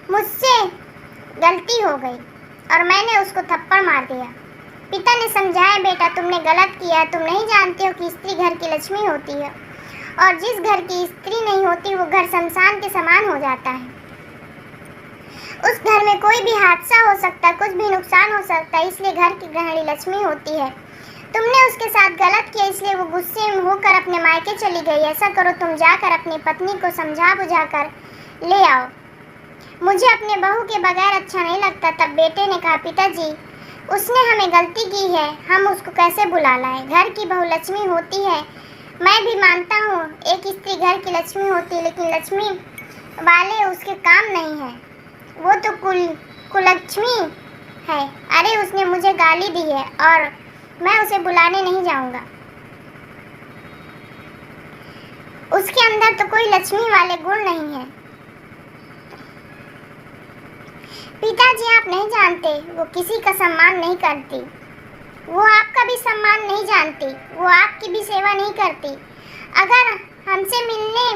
मुझसे गलती हो गई और मैंने उसको थप्पड़ मार दिया। पिता ने समझाया, बेटा तुमने गलत किया, तुम नहीं जानते हो कि स्त्री घर की लक्ष्मी होती है और जिस घर की स्त्री नहीं होती वो घर शमशान के समान हो जाता है। उस घर में कोई भी हादसा हो सकता है, कुछ भी नुकसान हो सकता है, इसलिए घर की गृहिणी लक्ष्मी होती है। तुमने उसके साथ गलत किया, इसलिए वो गुस्से में होकर अपने मायके चली गई। ऐसा करो, तुम जाकर अपनी पत्नी को समझा बुझा कर ले आओ, मुझे अपने बहू के बगैर अच्छा नहीं लगता। तब बेटे ने कहा, पिताजी उसने हमें गलती की है, हम उसको कैसे बुला लाएं? घर की बहू लक्ष्मी होती है, मैं भी मानता हूँ एक स्त्री घर की लक्ष्मी होती है, लेकिन लक्ष्मी वाले उसके काम नहीं है, वो तो कुलक्ष्मी है। अरे उसने मुझे गाली दी है और मैं उसे बुलाने नहीं जाऊंगा। उसके अंदर तो कोई लक्ष्मी वाले गुण नहीं है। पिताजी आप नहीं जानते, वो किसी का सम्मान नहीं करती, वो आपका भी सम्मान नहीं जानती, वो आपकी भी सेवा नहीं करती। अगर हमसे मिलने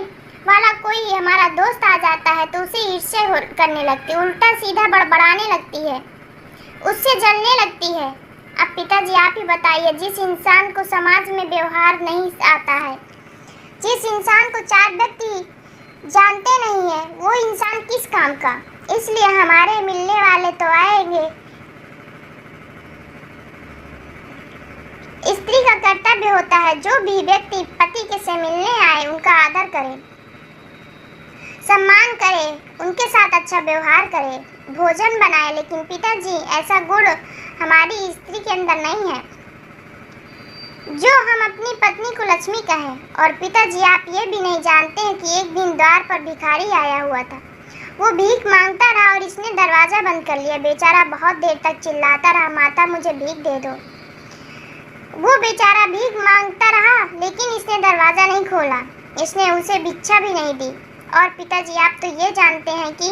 वाला कोई हमारा दोस्त आ जाता है तो उसे ईर्ष्या करने लगती, उल्टा सीधा बड़बड़ाने लगती है, उससे जलने लगती है। अब पिताजी आप ही बताइए, जिस इंसान को समाज में व्यवहार नहीं आता है, जिस इंसान को चार व्यक्ति जानते नहीं है, वो इंसान किस काम का। इसलिए हमारे मिलने वाले तो आएंगे। स्त्री का कर्तव्य होता है जो भी व्यक्ति पति के से मिलने आए उनका आदर करे, सम्मान करे, उनके साथ अच्छा व्यवहार करे, भोजन बनाए। लेकिन पिताजी ऐसा गुण हमारी स्त्री के अंदर नहीं है जो हम अपनी पत्नी को लक्ष्मी कहें। और पिताजी आप ये भी नहीं जानते हैं कि एक दिन द्वार पर भिखारी आया हुआ था, वो भीख मांगता रहा और इसने दरवाज़ा बंद कर लिया। बेचारा बहुत देर तक चिल्लाता रहा, माता मुझे भीख दे दो। वो बेचारा भीख मांगता रहा, लेकिन इसने दरवाज़ा नहीं खोला, इसने उसे भिक्षा भी नहीं दी। और पिताजी आप तो ये जानते हैं कि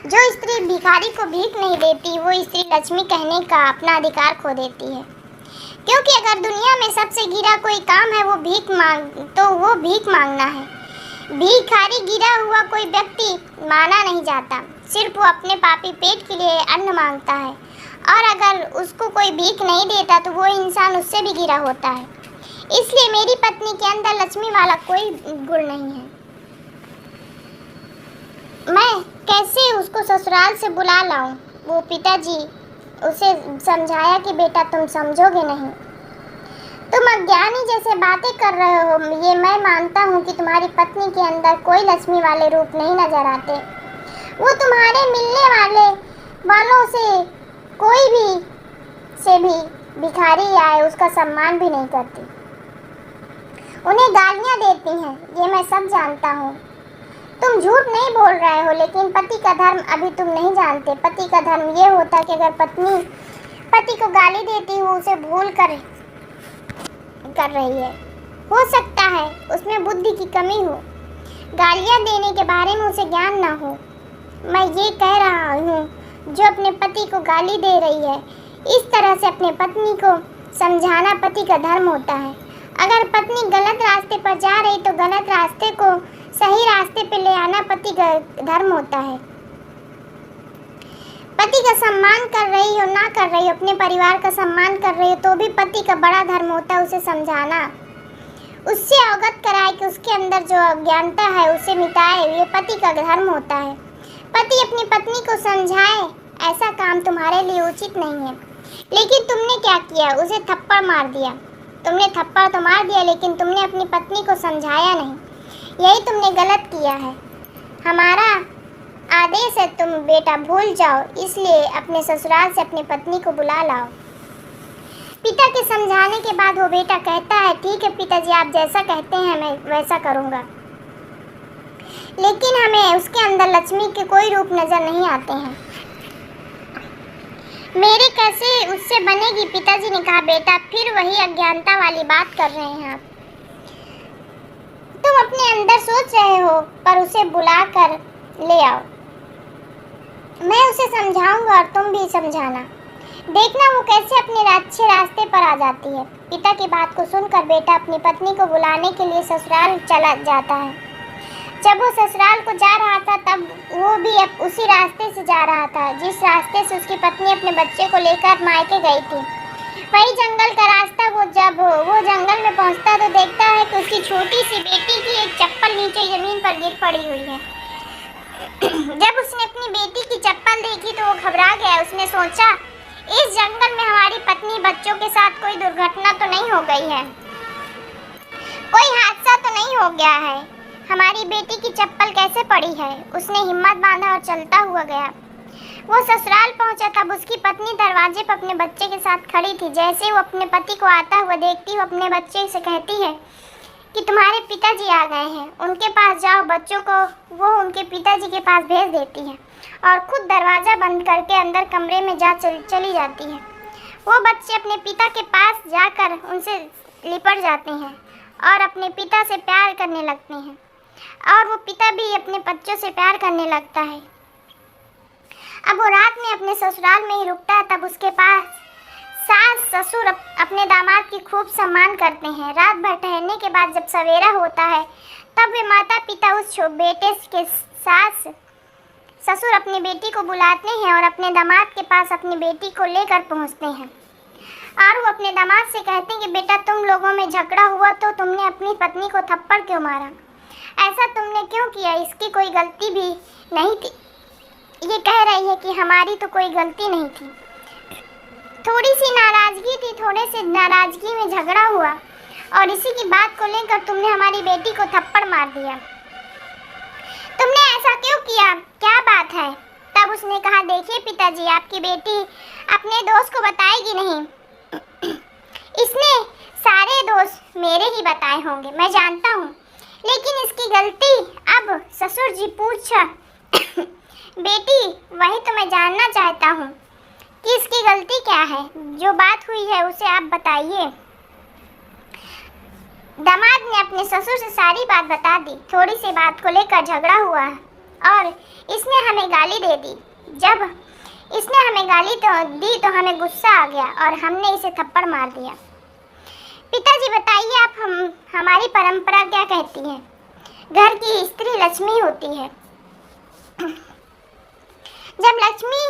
जो स्त्री भिखारी को भीख नहीं देती, वो स्त्री लक्ष्मी कहने का अपना अधिकार खो देती है। क्योंकि अगर दुनिया में सबसे गिरा कोई काम है वो भीख मांगना है। भिखारी गिरा हुआ कोई व्यक्ति माना नहीं जाता, सिर्फ वो अपने पापी पेट के लिए अन्न मांगता है। और अगर उसको कोई भीख नहीं देता तो वो इंसान उससे भी गिरा होता है। इसलिए मेरी पत्नी के अंदर लक्ष्मी वाला कोई गुण नहीं है। मैं कैसे उसको ससुराल से बुला लाऊं? वो पिताजी उसे समझाया कि बेटा तुम समझोगे नहीं, तुम अज्ञानी जैसे बातें कर रहे हो। ये मैं मानता हूँ कि तुम्हारी पत्नी के अंदर कोई लक्ष्मी वाले रूप नहीं नजर आते। वो तुम्हारे मिलने वालों से कोई भी भिखारी आए उसका सम्मान भी नहीं करती, उन्हें गालियाँ देती हैं। ये मैं सब जानता हूँ। तुम झूठ नहीं बोल रहे हो, लेकिन पति का धर्म अभी तुम नहीं जानते। पति का धर्म ये होता है कि अगर पत्नी पति को गाली देती हो, उसे भूल कर रही है, हो सकता है उसमें बुद्धि की कमी हो, गालियाँ देने के बारे में उसे ज्ञान ना हो। मैं ये कह रहा हूँ, जो अपने पति को गाली दे रही है, इस तरह से अपने पत्नी को समझाना पति का धर्म होता है। अगर पत्नी गलत रास्ते पर जा रही तो गलत रास्ते को सही रास्ते पे ले आना पति का धर्म होता है। पति का सम्मान कर रही हो ना कर रही हो, अपने परिवार का सम्मान कर रही हो, तो भी पति का बड़ा धर्म होता है उसे समझाना, उससे अवगत कराए कि उसके अंदर जो अज्ञानता है उसे मिटाए। ये पति का धर्म होता है। पति अपनी पत्नी को समझाए, ऐसा काम तुम्हारे लिए उचित नहीं है। लेकिन तुमने क्या किया? उसे थप्पड़ मार दिया। तुमने थप्पड़ तो मार दिया, लेकिन तुमने अपनी पत्नी को समझाया नहीं। यही तुमने गलत किया है। हमारा आदेश है तुम बेटा भूल जाओ, इसलिए अपने ससुराल से अपनी पत्नी को बुला लाओ। पिता के समझाने के बाद वो बेटा कहता है, ठीक है पिताजी, आप जैसा कहते हैं मैं वैसा करूँगा। लेकिन हमें उसके अंदर लक्ष्मी के कोई रूप नज़र नहीं आते हैं। मेरे कैसे उससे बनेगी? पिताजी ने कहा, बेटा फिर वही अज्ञानता वाली बात कर रहे हैं आप। तुम अपने अंदर सोच रहे हो, पर उसे बुलाकर ले आओ। मैं उसे समझाऊंगा और तुम भी समझाना। देखना वो कैसे अपने अच्छे रास्ते पर आ जाती है। पिता की बात को सुनकर बेटा अपनी पत्नी को बुलाने के लिए ससुराल चला जाता है। जब वो ससुराल को जा रहा था तब वो भी उसी रास्ते से जा रहा था जिस रास्ते से उसकी पत्नी अपने बच्चे को लेकर मायके गई थी। वही जंगल का रास्ता। जब वो जंगल में पहुंचता तो देखता है कि उसकी छोटी सी बेटी की एक चप्पल नीचे जमीन पर गिर पड़ी हुई है। जब उसने अपनी बेटी की चप्पल देखी तो वो घबरा गया। उसने सोचा, इस जंगल में हमारी पत्नी बच्चों के साथ कोई दुर्घटना तो नहीं हो गई है, कोई हादसा तो नहीं हो गया है, हमारी बेटी की चप्पल कैसे पड़ी है। उसने हिम्मत बांधा और चलता हुआ गया। वो ससुराल पहुंचा तब उसकी पत्नी दरवाजे पर अपने बच्चे के साथ खड़ी थी। जैसे वो अपने पति को आता हुआ देखती वो अपने बच्चे से कहती है कि तुम्हारे पिताजी आ गए हैं, उनके पास जाओ। बच्चों को वो उनके पिताजी के पास भेज देती है और खुद दरवाज़ा बंद करके अंदर कमरे में चली जाती है। वो बच्चे अपने पिता के पास जाकर उनसे लिपट जाते हैं और अपने पिता से प्यार करने लगते हैं और वो पिता भी अपने बच्चों से प्यार करने लगता है। अब वो रात में अपने ससुराल में ही रुकता है। तब उसके पास सास ससुर अपने दामाद की खूब सम्मान करते हैं। रात भर ठहरने के बाद जब सवेरा होता है तब वे माता पिता उस बेटे के सास ससुर अपनी बेटी को बुलाते हैं और अपने दामाद के पास अपनी बेटी को लेकर पहुंचते हैं और वो अपने दामाद से कहते हैं कि बेटा तुम लोगों में झगड़ा हुआ तो तुमने अपनी पत्नी को थप्पड़ क्यों मारा, ऐसा तुमने क्यों किया, इसकी कोई गलती भी नहीं थी। ये कह रही है कि हमारी तो कोई गलती नहीं थी, थोड़ी सी नाराज़गी थी, थोड़े से नाराज़गी में झगड़ा हुआ और इसी की बात को लेकर तुमने हमारी बेटी को थप्पड़ मार दिया। तुमने ऐसा क्यों किया, क्या बात है। तब उसने कहा देखिए पिताजी, आपकी बेटी अपने दोस्त को बताएगी नहीं, इसने सारे दोस्त मेरे ही बताए होंगे, मैं जानता हूँ, लेकिन इसकी गलती अब ससुर जी पूछा बेटी वही तो मैं जानना चाहता हूँ कि इसकी गलती क्या है, जो बात हुई है उसे आप बताइए। दामाद ने अपने ससुर से सारी बात बता दी। थोड़ी सी बात को लेकर झगड़ा हुआ और इसने हमें गाली दे दी। जब इसने हमें गाली दी तो हमें गुस्सा आ गया और हमने इसे थप्पड़ मार दिया। पिताजी बताइए आप हमारी परंपरा क्या कहती है। घर की स्त्री लक्ष्मी होती है। जब लक्ष्मी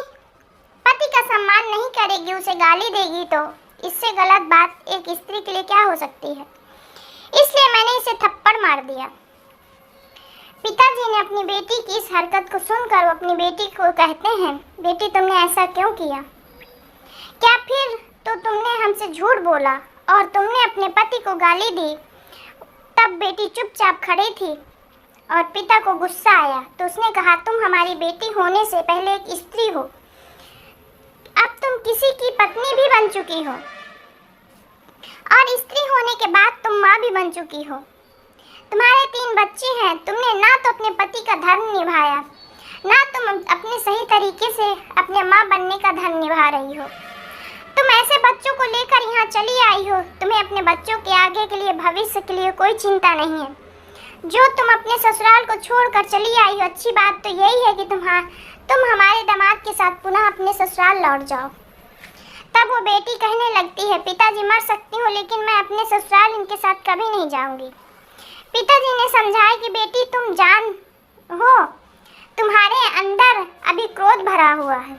पति का सम्मान नहीं करेगी, उसे गाली देगी, तो इससे गलत बात एक स्त्री के लिए क्या हो सकती है। इसलिए मैंने इसे थप्पड़ मार दिया। पिताजी ने अपनी बेटी की इस हरकत को सुनकर अपनी बेटी को कहते हैं बेटी तुमने ऐसा क्यों किया, क्या फिर तो तुमने हमसे झूठ बोला और तुमने अपने पति को गाली दी। तब बेटी चुपचाप खड़ी थी और पिता को गुस्सा आया तो उसने कहा तुम हमारी बेटी होने से पहले एक स्त्री हो, अब तुम किसी की पत्नी भी बन चुकी हो और स्त्री होने के बाद तुम माँ भी बन चुकी हो। तुम्हारे 3 बच्चे हैं, तुमने ना तो अपने पति का धर्म निभाया, ना तुम अपने सही तरीके से अपने माँ बनने का धर्म निभा रही हो। तुम ऐसे बच्चों को लेकर यहाँ चली आई हो, तुम्हें अपने बच्चों के आगे के लिए भविष्य के लिए कोई चिंता नहीं है। जो तुम अपने ससुराल को छोड़कर चली आई हो, अच्छी बात तो यही है कि तुम हमारे दामाद के साथ पुनः अपने ससुराल लौट जाओ। तब वो बेटी कहने लगती है पिताजी मर सकती हूँ लेकिन मैं अपने ससुराल इनके साथ कभी नहीं जाऊंगी। पिताजी ने समझाया कि बेटी तुम जान हो तुम्हारे अंदर अभी क्रोध भरा हुआ है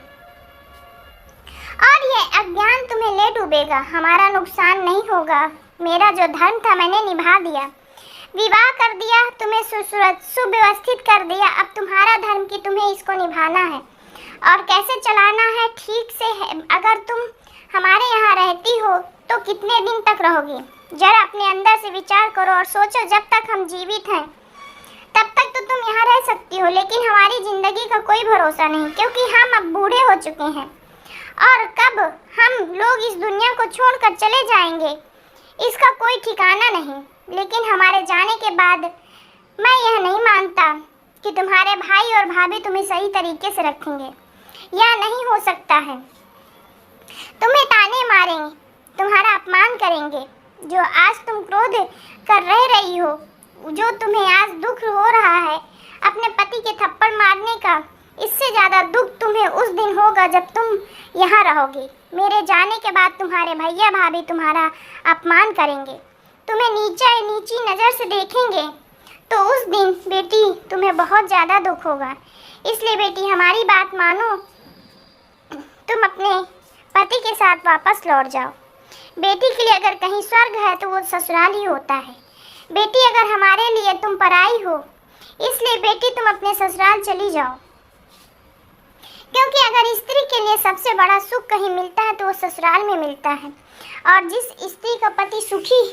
और ये अज्ञान तुम्हें ले डूबेगा, हमारा नुकसान नहीं होगा। मेरा जो धर्म था मैंने निभा दिया, विवाह कर दिया, तुम्हें सुव्यवस्थित कर दिया। अब तुम्हारा धर्म कि तुम्हें इसको निभाना है और कैसे चलाना है ठीक से है। अगर तुम हमारे यहाँ रहती हो तो कितने दिन तक रहोगी, जरा अपने अंदर से विचार करो और सोचो। जब तक हम जीवित हैं तब तक तो तुम यहाँ रह सकती हो, लेकिन हमारी ज़िंदगी का कोई भरोसा नहीं, क्योंकि हम अब बूढ़े हो चुके हैं और कब हम लोग इस दुनिया को छोड़कर चले जाएंगे इसका कोई ठिकाना नहीं। लेकिन हमारे जाने के बाद मैं यह नहीं मानता कि तुम्हारे भाई और भाभी तुम्हें सही तरीके से रखेंगे, यह नहीं हो सकता है। तुम्हें ताने मारेंगे, तुम्हारा अपमान करेंगे। जो आज तुम क्रोध कर रही हो, जो तुम्हें आज दुख हो रहा है अपने पति के थप्पड़ मारने का, इससे ज़्यादा दुख तुम्हें उस दिन होगा जब तुम यहाँ रहोगे। मेरे जाने के बाद तुम्हारे भैया भाभी तुम्हारा अपमान करेंगे, तुम्हें नीची नज़र से देखेंगे, तो उस दिन बेटी तुम्हें बहुत ज़्यादा दुख होगा। इसलिए बेटी हमारी बात मानो, तुम अपने पति के साथ वापस लौट जाओ। बेटी के लिए अगर कहीं स्वर्ग है तो वो ससुराल ही होता है। बेटी अगर हमारे लिए तुम पराई हो, इसलिए बेटी तुम अपने ससुराल चली जाओ, क्योंकि अगर स्त्री के लिए सबसे बड़ा सुख कहीं मिलता है तो वो ससुराल में मिलता है। और जिस स्त्री का पति सुखी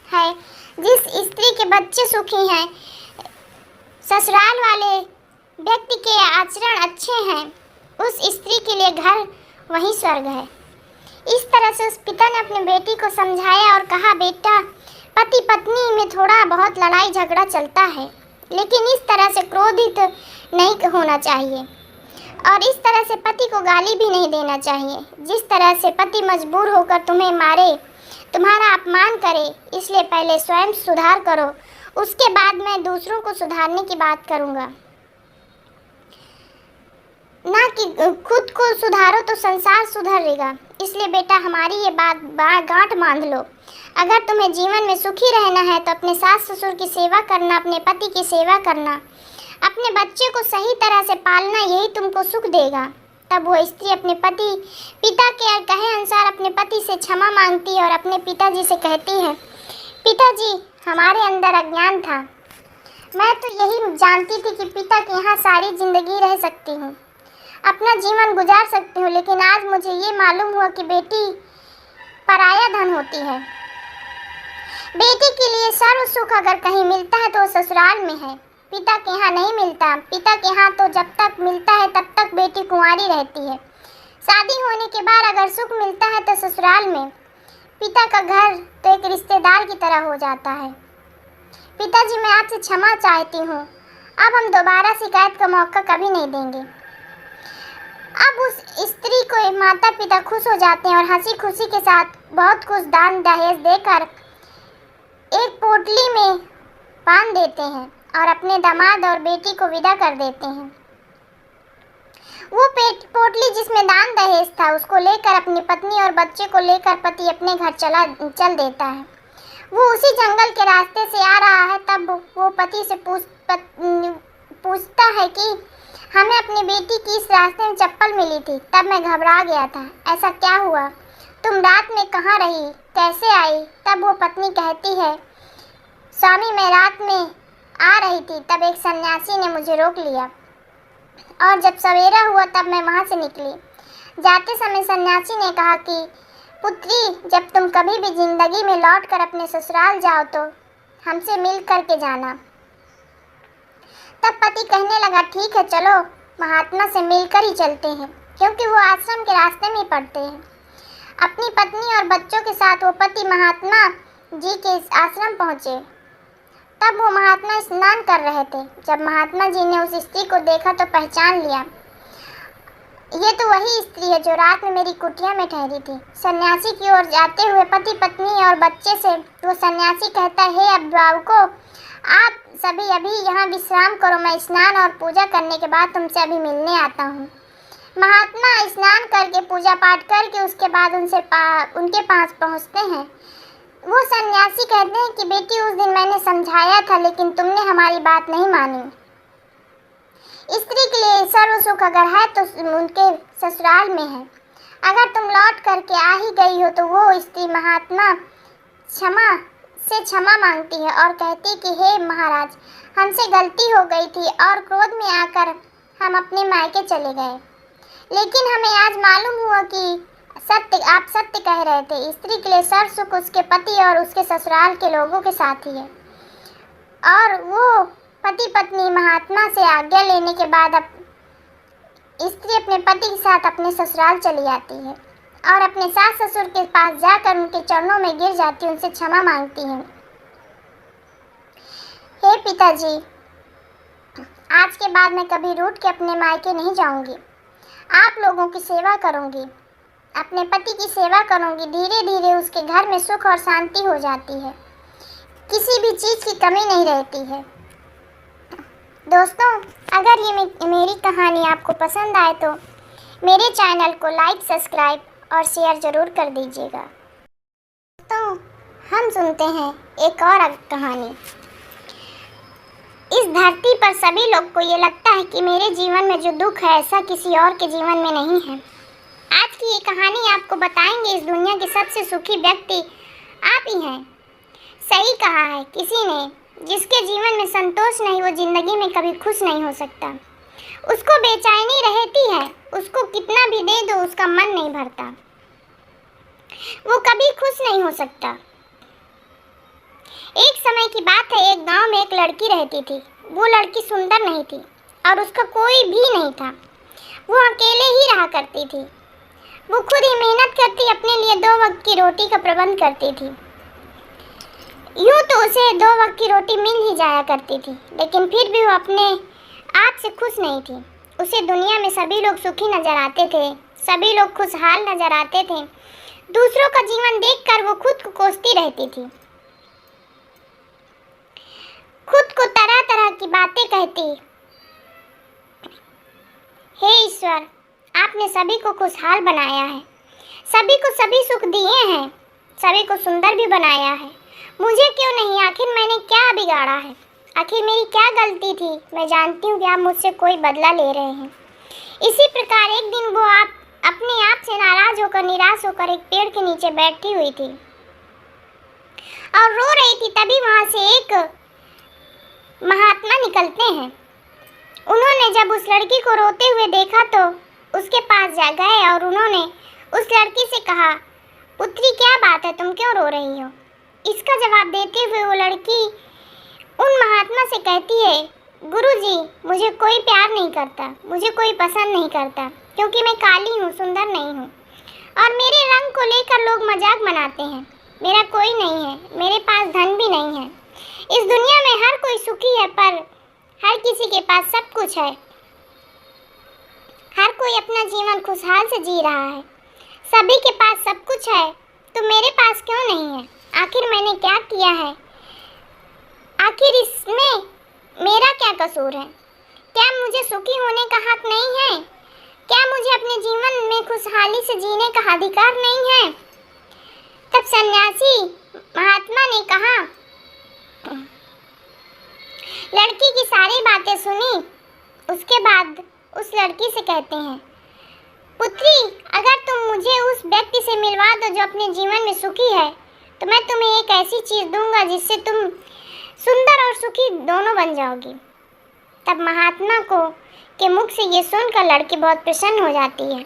है, जिस स्त्री के बच्चे सुखी हैं, ससुराल वाले व्यक्ति के आचरण अच्छे हैं, उस स्त्री के लिए घर वही स्वर्ग है। इस तरह से उस पिता ने अपनी बेटी को समझाया और कहा, बेटा, पति पत्नी में थोड़ा बहुत लड़ाई झगड़ा चलता है, लेकिन इस तरह से क्रोधित नहीं होना चाहिए और इस तरह से पति को गाली भी नहीं देना चाहिए। जिस तरह से पति मजबूर होकर तुम्हें मारे, तुम्हारा अपमान करे, इसलिए पहले स्वयं सुधार करो, उसके बाद मैं दूसरों को सुधारने की बात करूँगा। ना कि खुद को सुधारो तो संसार सुधरेगा। इसलिए बेटा, हमारी ये बात गांठ बांध लो। अगर तुम्हें जीवन में सुखी रहना है तो अपने सास ससुर की सेवा करना, अपने पति की सेवा करना, अपने बच्चे को सही तरह से पालना, यही तुमको सुख देगा। तब वो स्त्री अपने पिता के कहे अनुसार अपने पति से क्षमा मांगती है और अपने पिताजी से कहती है, पिताजी, हमारे अंदर अज्ञान था। मैं तो यही जानती थी कि पिता के यहाँ सारी जिंदगी रह सकती हूँ, अपना जीवन गुजार सकती हूँ, लेकिन आज मुझे ये मालूम हुआ कि बेटी पराया धन होती है। बेटी के लिए सर्व सुख अगर कहीं मिलता है तो वो ससुराल में है, पिता के यहाँ नहीं मिलता। पिता के यहाँ तो जब तक मिलता है तब तक बेटी कुंवारी रहती है। शादी होने के बाद अगर सुख मिलता है तो ससुराल में पिता का घर तो एक रिश्तेदार की तरह हो जाता है। पिताजी, मैं आपसे क्षमा चाहती हूँ, अब हम दोबारा शिकायत का मौका कभी नहीं देंगे। अब उस स्त्री को माता पिता खुश हो जाते हैं और हंसी खुशी के साथ बहुत कुछ दान दहेज देकर एक पोटली में बांध देते हैं और अपने दामाद और बेटी को विदा कर देते हैं। वो पोटली जिसमें दान दहेज था, उसको लेकर अपनी पत्नी और बच्चे को लेकर पति अपने घर चल देता है। वो उसी जंगल के रास्ते से आ रहा है, तब वो पति से पूछता है कि हमें अपनी बेटी की इस रास्ते में चप्पल मिली थी, तब मैं घबरा गया था, ऐसा क्या हुआ? तुम रात में कहाँ रही, कैसे आई? तब वो पत्नी कहती है, स्वामी, मैं रात में आ रही थी, तब एक सन्यासी ने मुझे रोक लिया और जब सवेरा हुआ तब मैं वहाँ से निकली। जाते समय सन्यासी ने कहा कि पुत्री, जब तुम कभी भी जिंदगी में लौट कर अपने ससुराल जाओ तो हमसे मिल करके जाना। तब पति कहने लगा, ठीक है, चलो महात्मा से मिलकर ही चलते हैं, क्योंकि वो आश्रम के रास्ते में ही पड़ते हैं। अपनी पत्नी और बच्चों के साथ वो पति महात्मा जी के आश्रम पहुँचे। तब वो महात्मा स्नान कर रहे थे। जब महात्मा जी ने उस स्त्री को देखा तो पहचान लिया, ये तो वही स्त्री है जो रात में मेरी कुटिया में ठहरी थी। सन्यासी की ओर जाते हुए पति पत्नी और बच्चे से वो सन्यासी कहता है, हे अभिभावकों, आप सभी अभी यहाँ विश्राम करो, मैं स्नान और पूजा करने के बाद तुमसे अभी मिलने आता हूँ। महात्मा स्नान करके पूजा पाठ करके उसके बाद उनके पास पहुँचते हैं। वो सन्यासी कहते हैं कि बेटी, उस दिन मैंने समझाया था लेकिन तुमने हमारी बात नहीं मानी। स्त्री के लिए सर्व सुख अगर है तो उनके ससुराल में है। अगर तुम लौट करके आ ही गई हो तो वो स्त्री महात्मा क्षमा मांगती है और कहती है कि हे महाराज, हमसे गलती हो गई थी और क्रोध में आकर हम अपने मायके चले गए, लेकिन हमें आज मालूम हुआ कि आप सत्य कह रहे थे। स्त्री के लिए सर्व सुख उसके पति और उसके ससुराल के लोगों के साथ ही है। और वो पति पत्नी महात्मा से आज्ञा लेने के बाद स्त्री अपने पति के साथ अपने ससुराल चली जाती है और अपने सास ससुर के पास जाकर उनके चरणों में गिर जाती है, उनसे क्षमा मांगती है। हे पिताजी, आज के बाद मैं कभी रूठ के अपने मायके नहीं जाऊंगी, आप लोगों की सेवा करूंगी, अपने पति की सेवा करूंगी। धीरे धीरे उसके घर में सुख और शांति हो जाती है, किसी भी चीज़ की कमी नहीं रहती है। दोस्तों, अगर ये मेरी कहानी आपको पसंद आए तो मेरे चैनल को लाइक, सब्सक्राइब और शेयर ज़रूर कर दीजिएगा। दोस्तों, हम सुनते हैं एक और कहानी। इस धरती पर सभी लोग को ये लगता है कि मेरे जीवन में जो दुख है ऐसा किसी और के जीवन में नहीं है। आज की ये कहानी आपको बताएंगे इस दुनिया के सबसे सुखी व्यक्ति आप ही हैं। सही कहा है किसी ने, जिसके जीवन में संतोष नहीं वो जिंदगी में कभी खुश नहीं हो सकता। उसको बेचैनी रहती है, उसको कितना भी दे दो उसका मन नहीं भरता, वो कभी खुश नहीं हो सकता। एक समय की बात है, एक गांव में एक लड़की रहती थी। वो लड़की सुंदर नहीं थी और उसका कोई भी नहीं था। वो अकेले ही रहा करती थी। वो खुद ही मेहनत करती, अपने लिए 2 वक्त की रोटी का प्रबंध करती थी। यूँ तो उसे 2 वक्त की रोटी मिल ही जाया करती थी, लेकिन फिर भी वो अपने आप से खुश नहीं थी। उसे दुनिया में सभी लोग सुखी नजर आते थे, सभी लोग खुशहाल नजर आते थे। दूसरों का जीवन देखकर वो खुद को कोसती रहती थी, खुद को तरह तरह की बातें कहती। हे ईश्वर, आपने सभी को खुशहाल बनाया है, सभी को सभी सुख दिए हैं, सभी को सुंदर भी बनाया है। मुझे क्यों नहीं? आखिर मैंने क्या बिगाड़ा है? आखिर मेरी क्या गलती थी? मैं जानती हूँ कि आप मुझसे कोई बदला ले रहे हैं। इसी प्रकार एक दिन वो अपने आप से नाराज होकर, निराश होकर एक पेड़ के नीचे बैठी हुई थी और रो रही थी। तभी वहाँ से एक महात्मा निकलते हैं। उन्होंने जब उस लड़की को रोते हुए देखा तो उसके पास जा गए और उन्होंने उस लड़की से कहा, पुत्री क्या बात है, तुम क्यों रो रही हो? इसका जवाब देते हुए वो लड़की उन महात्मा से कहती है, गुरुजी, मुझे कोई प्यार नहीं करता, मुझे कोई पसंद नहीं करता, क्योंकि मैं काली हूँ, सुंदर नहीं हूँ और मेरे रंग को लेकर लोग मजाक बनाते हैं। मेरा कोई नहीं है, मेरे पास धन भी नहीं है। इस दुनिया में हर कोई सुखी है, पर हर किसी के पास सब कुछ है। हर कोई अपना जीवन खुशहाल से जी रहा है, सभी के पास सब कुछ है, तो मेरे पास क्यों नहीं है? आखिर मैंने क्या किया है? आखिर इसमें मेरा क्या कसूर है? क्या मुझे सुखी होने का हक नहीं है? क्या मुझे अपने जीवन में खुशहाली से जीने का अधिकार नहीं है? तब सन्यासी महात्मा ने कहा, लड़की की सारी बातें सुनी। उसके बाद उस लड़की से कहते हैं, पुत्री, अगर तुम मुझे उस व्यक्ति से मिलवा दो जो अपने जीवन में सुखी है, तो मैं तुम्हें एक ऐसी चीज़ दूंगा जिससे तुम सुंदर और सुखी दोनों बन जाओगी। तब महात्मा को के मुख से ये सुनकर लड़की बहुत प्रसन्न हो जाती है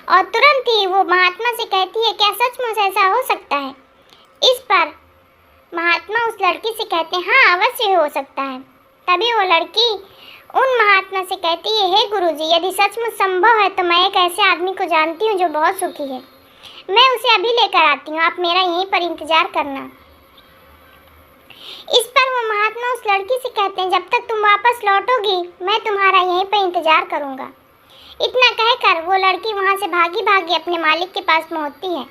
और तुरंत ही वो महात्मा से कहती है, क्या सचमुच ऐसा हो सकता है? इस पर महात्मा उस लड़की से कहते हैं, हाँ, अवश्य हो सकता है। तभी वो लड़की उन महात्मा से कहती है, हे गुरुजी, यदि सचमुच संभव है तो मैं एक ऐसे आदमी को जानती हूँ जो बहुत सुखी है। मैं उसे अभी लेकर आती हूँ, आप मेरा यहीं पर इंतजार करना। इस पर वो महात्मा उस लड़की से कहते हैं, जब तक तुम वापस लौटोगी मैं तुम्हारा यहीं पर इंतजार करूँगा। इतना कहकर वो लड़की वहाँ से भागी भागी अपने मालिक के पास पहुँचती है,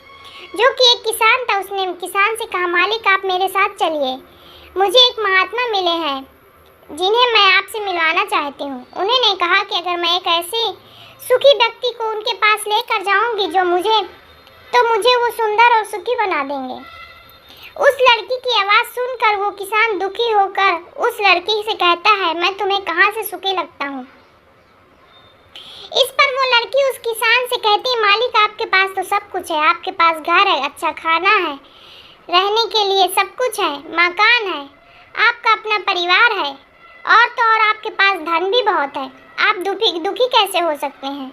जो कि एक किसान था। उसने किसान से कहा, मालिक, आप मेरे साथ चलिए, मुझे एक महात्मा मिले हैं जिन्हें मैं आपसे मिलवाना चाहती हूँ। उन्होंने कहा कि अगर मैं एक ऐसे सुखी व्यक्ति को उनके पास लेकर जाऊँगी तो मुझे वो सुंदर और सुखी बना देंगे। उस लड़की की आवाज़ सुनकर वो किसान दुखी होकर उस लड़की से कहता है, मैं तुम्हें कहाँ से सुखी लगता हूँ? इस पर वो लड़की उस किसान से कहती है, मालिक, आपके पास तो सब कुछ है, आपके पास घर है, अच्छा खाना है, रहने के लिए सब कुछ है, मकान है, आपका अपना परिवार है, और तो और आपके पास धन भी बहुत है, आप दुखी कैसे हो सकते हैं?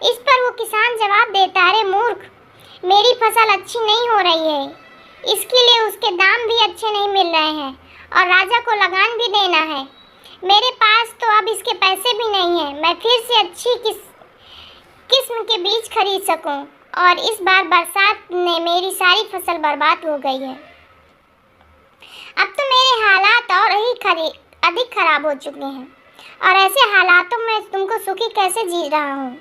इस पर वो किसान जवाब देता है, अरे मूर्ख, मेरी फसल अच्छी नहीं हो रही है, इसके लिए उसके दाम भी अच्छे नहीं मिल रहे हैं और राजा को लगान भी देना है। मेरे पास तो अब इसके पैसे भी नहीं हैं, मैं फिर से अच्छी किस्म के बीज खरीद सकूं, और इस बार बरसात ने मेरी सारी फसल बर्बाद हो गई है। अब तो मेरे हालात और ही अधिक खराब हो चुके हैं, और ऐसे हालातों में तुमको सुखी कैसे जी रहा हूँ?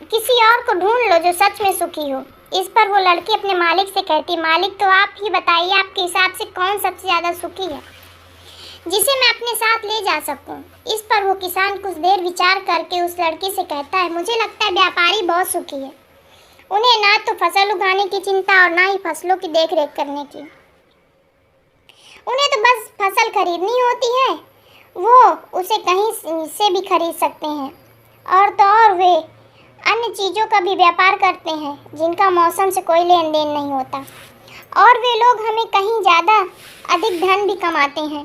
किसी और को ढूंढ लो जो सच में सुखी हो। इस पर वो लड़की अपने मालिक से कहती, मालिक, तो आप ही बताइए, आपके हिसाब से कौन सबसे ज़्यादा सुखी है जिसे मैं अपने साथ ले जा सकूं? इस पर वो किसान कुछ देर विचार करके उस लड़की से कहता है, मुझे लगता है व्यापारी बहुत सुखी है। उन्हें ना तो फसल उगाने की चिंता और ना ही फसलों की देख रेख करने की, उन्हें तो बस फसल खरीदनी होती है, वो उसे कहीं से भी खरीद सकते हैं, और तो और वे अन्य चीज़ों का भी व्यापार करते हैं जिनका मौसम से कोई लेन देन नहीं होता, और वे लोग हमें कहीं ज़्यादा अधिक धन भी कमाते हैं।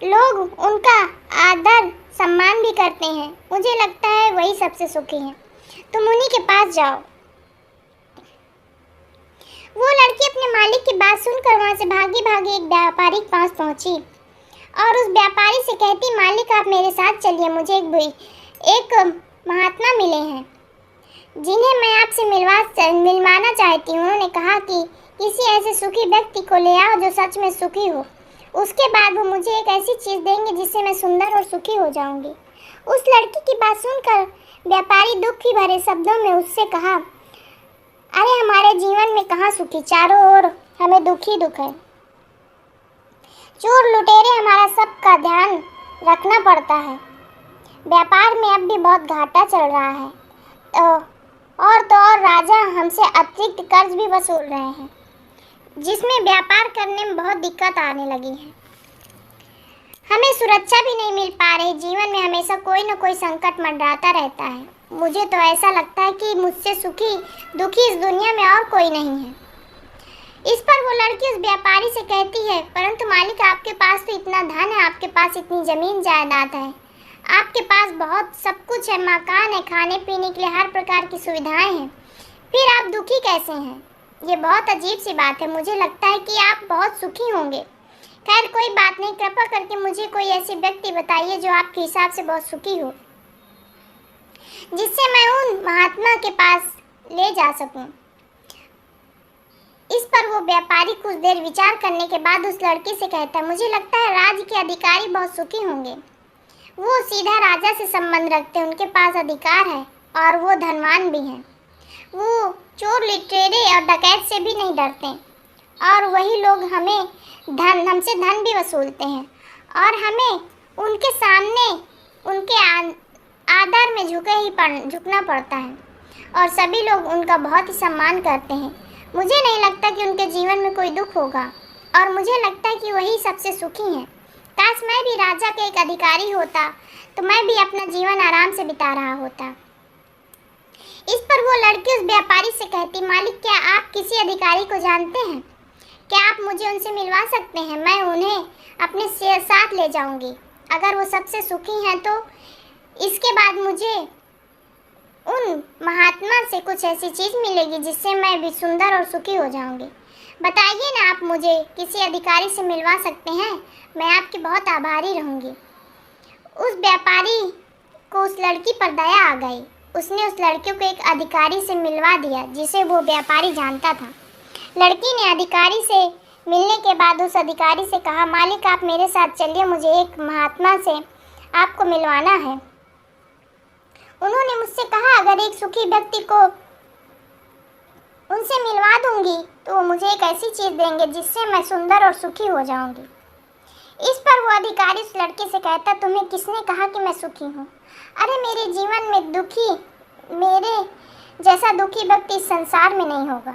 लोग उनका आदर सम्मान भी करते हैं। मुझे लगता है वही सबसे सुखी हैं, तुम उन्हीं के पास जाओ। वो लड़की अपने मालिक की बात सुनकर वहाँ से भागी भागी एक व्यापारी के पास पहुँची और उस व्यापारी से कहती, मालिक आप मेरे साथ चलिए, मुझे एक महात्मा मिले हैं जिन्हें मैं आपसे मिलवाना चाहती हूँ। उन्होंने कहा कि किसी ऐसे सुखी व्यक्ति को ले आओ जो सच में सुखी हो, उसके बाद वो मुझे एक ऐसी चीज़ देंगे जिससे मैं सुंदर और सुखी हो जाऊंगी। उस लड़की की बात सुनकर व्यापारी दुखी भरे शब्दों में उससे कहा, अरे हमारे जीवन में कहाँ सुखी, चारों ओर हमें दुख ही दुख है। चोर लुटेरे हमारा सबका ध्यान रखना पड़ता है। व्यापार में अब भी बहुत घाटा चल रहा है और राजा हमसे अतिरिक्त कर्ज भी वसूल रहे हैं, जिसमें व्यापार करने में बहुत दिक्कत आने लगी है। हमें सुरक्षा भी नहीं मिल पा रही, जीवन में हमेशा कोई न कोई संकट मंडराता रहता है। मुझे तो ऐसा लगता है कि मुझसे सुखी दुखी इस दुनिया में और कोई नहीं है। इस पर वो लड़की उस व्यापारी से कहती है, परंतु मालिक आपके पास तो इतना धन है, आपके पास इतनी ज़मीन जायदाद है, आपके पास बहुत सब कुछ है, मकान है, खाने पीने के लिए हर प्रकार की सुविधाएं हैं, फिर आप दुखी कैसे हैं? ये बहुत अजीब सी बात है। मुझे लगता है कि आप बहुत सुखी होंगे। खैर कोई बात नहीं, कृपा करके मुझे कोई ऐसी व्यक्ति बताइए जो आपके हिसाब से बहुत सुखी हो, जिससे मैं उन महात्मा के पास ले जा सकूं। इस पर वो व्यापारी कुछ देर विचार करने के बाद उस लड़की से कहता है, मुझे लगता है राज्य के अधिकारी बहुत सुखी होंगे। वो सीधा राजा से संबंध रखते हैं, उनके पास अधिकार है और वो धनवान भी हैं। वो चोर लुटेरे और डकैत से भी नहीं डरते और वही लोग हमसे धन भी वसूलते हैं और हमें उनके सामने उनके आदर में झुकना पड़ता है और सभी लोग उनका बहुत ही सम्मान करते हैं। मुझे नहीं लगता कि उनके जीवन में कोई दुख होगा और मुझे लगता है कि वही सबसे सुखी हैं। काश मैं भी राजा का एक अधिकारी होता तो मैं भी अपना जीवन आराम से बिता रहा होता। इस पर वो लड़की उस व्यापारी से कहती, मालिक क्या आप किसी अधिकारी को जानते हैं? क्या आप मुझे उनसे मिलवा सकते हैं? मैं उन्हें अपने साथ ले जाऊंगी। अगर वो सबसे सुखी हैं तो इसके बाद मुझे उन महात्मा से कुछ ऐसी चीज़ मिलेगी जिससे मैं भी सुंदर और सुखी हो जाऊंगी। बताइए ना, आप मुझे किसी अधिकारी से मिलवा सकते हैं? मैं आपकी बहुत आभारी रहूंगी। उस व्यापारी को उस लड़की पर दया आ गई। उसने उस लड़की को एक अधिकारी से मिलवा दिया जिसे वो व्यापारी जानता था। लड़की ने अधिकारी से मिलने के बाद उस अधिकारी से कहा, मालिक आप मेरे साथ चलिए, मुझे एक महात्मा से आपको मिलवाना है। उन्होंने मुझसे कहा, अगर एक सुखी व्यक्ति को उनसे मिलवा दूंगी तो वो मुझे एक ऐसी चीज़ देंगे जिससे मैं सुंदर और सुखी हो जाऊंगी। इस पर वो अधिकारी उस लड़के से कहता, तुम्हें किसने कहा कि मैं सुखी हूँ? अरे मेरे जीवन में मेरे जैसा दुखी व्यक्ति इस संसार में नहीं होगा।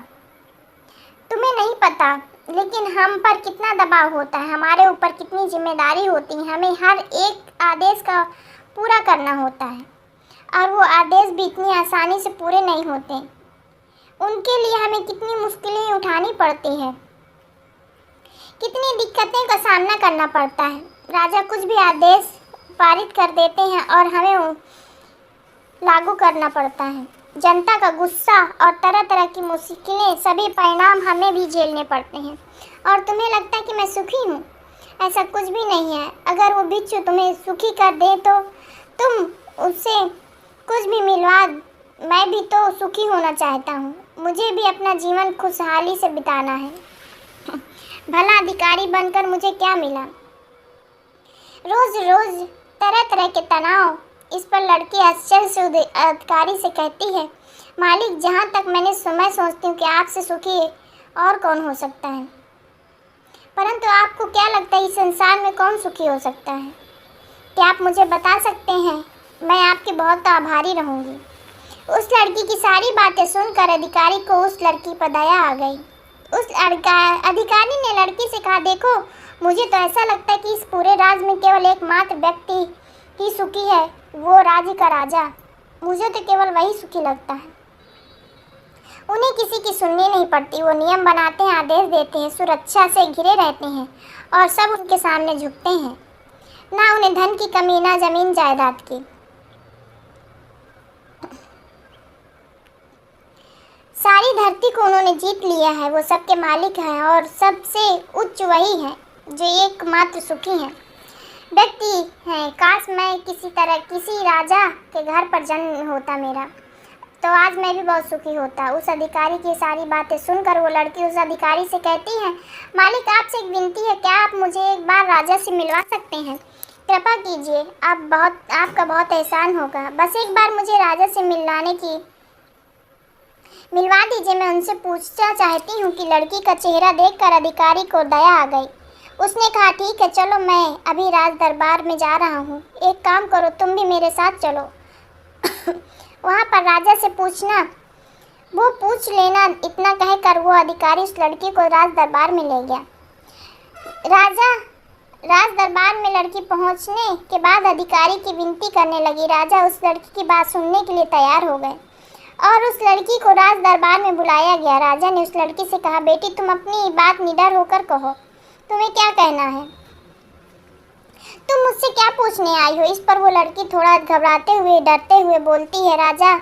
तुम्हें नहीं पता, लेकिन हम पर कितना दबाव होता है, हमारे ऊपर कितनी जिम्मेदारी होती है, हमें हर एक आदेश का पूरा करना होता है और वो आदेश भी इतनी आसानी से पूरे नहीं होते। उनके लिए हमें कितनी मुश्किलें उठानी पड़ती है, कितनी दिक्कतें का सामना करना पड़ता है। राजा कुछ भी आदेश पारित कर देते हैं और हमें लागू करना पड़ता है। जनता का गुस्सा और तरह तरह की मुश्किलें, सभी परिणाम हमें भी झेलने पड़ते हैं। और तुम्हें लगता है कि मैं सुखी हूँ? ऐसा कुछ भी नहीं है। अगर वो बिच्छू तुम्हें सुखी कर दे तो तुम उससे कुछ भी मिलवा। मैं भी तो सुखी होना चाहता हूँ, मुझे भी अपना जीवन खुशहाली से बिताना है। भला अधिकारी बनकर मुझे क्या मिला? रोज रोज तरह तरह के तनाव। इस पर लड़की आश्चर्य से अधिकारी से कहती है, मालिक जहाँ तक मैं सोचती हूँ कि आपसे सुखी और कौन हो सकता है, परंतु आपको क्या लगता है इस संसार में कौन सुखी हो सकता है? क्या आप मुझे बता सकते हैं? मैं आपकी बहुत आभारी रहूँगी। उस लड़की की सारी बातें सुनकर अधिकारी को उस लड़की पर दया आ गई। उस अधिकारी ने लड़की से कहा, देखो मुझे तो ऐसा लगता है कि इस पूरे राज्य में केवल एकमात्र व्यक्ति ही सुखी है, वो राज्य का राजा। मुझे तो केवल वही सुखी लगता है। उन्हें किसी की सुननी नहीं पड़ती, वो नियम बनाते हैं, आदेश देते हैं, सुरक्षा से घिरे रहते हैं और सब उनके सामने झुकते हैं। ना उन्हें धन की कमी, ना जमीन जायदाद की। सारी धरती को उन्होंने जीत लिया है, वो सबके मालिक हैं और सबसे उच्च वही हैं जो एकमात्र सुखी हैं। व्यक्ति हैं। काश मैं किसी राजा के घर पर जन्म होता मेरा, तो आज मैं भी बहुत सुखी होता। उस अधिकारी की सारी बातें सुनकर वो लड़की उस अधिकारी से कहती है, मालिक आपसे एक विनती है, क्या आप मुझे एक बार राजा से मिलवा सकते हैं? कृपा कीजिए, आपका बहुत एहसान होगा। बस एक बार मुझे राजा से मिलवा दीजिए। मैं उनसे पूछना चाहती हूँ कि लड़की का चेहरा देखकर अधिकारी को दया आ गई। उसने कहा, ठीक है, चलो, मैं अभी राज दरबार में जा रहा हूँ। एक काम करो, तुम भी मेरे साथ चलो। वहाँ पर राजा से पूछ लेना। इतना कहकर वो अधिकारी उस लड़की को राज दरबार में ले गया। राज दरबार में लड़की पहुँचने के बाद अधिकारी की विनती करने लगी। राजा उस लड़की की बात सुनने के लिए तैयार हो गए और उस लड़की को राज दरबार में बुलाया गया। राजा ने उस लड़की से कहा, बेटी, तुम अपनी बात निडर होकर कहो, तुम्हें क्या कहना है? तुम मुझसे क्या पूछने आई हो? इस पर वो लड़की थोड़ा घबराते हुए, डरते हुए बोलती है, राजा,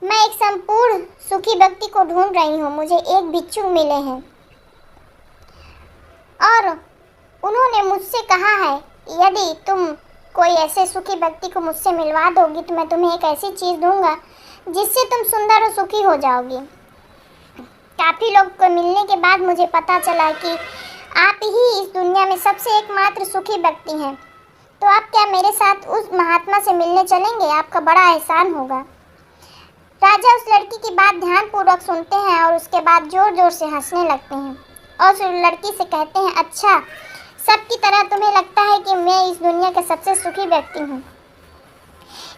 मैं एक संपूर्ण सुखी व्यक्ति को ढूंढ रही हूँ। मुझे एक भिक्षु मिले हैं और उन्होंने मुझसे कहा है, यदि तुम कोई ऐसे सुखी व्यक्ति को मुझसे मिलवा दोगी तो मैं तुम्हें एक ऐसी चीज़ दूंगा जिससे तुम सुंदर और सुखी हो जाओगी। काफ़ी लोग को मिलने के बाद मुझे पता चला कि आप ही इस दुनिया में सबसे एकमात्र सुखी व्यक्ति हैं। तो आप क्या मेरे साथ उस महात्मा से मिलने चलेंगे? आपका बड़ा एहसान होगा। राजा उस लड़की की बात ध्यानपूर्वक सुनते हैं और उसके बाद जोर जोर से हंसने लगते हैं और उस लड़की से कहते हैं, अच्छा, सबकी तरह तुम्हें लगता है कि मैं इस दुनिया का सबसे सुखी व्यक्ति हूँ,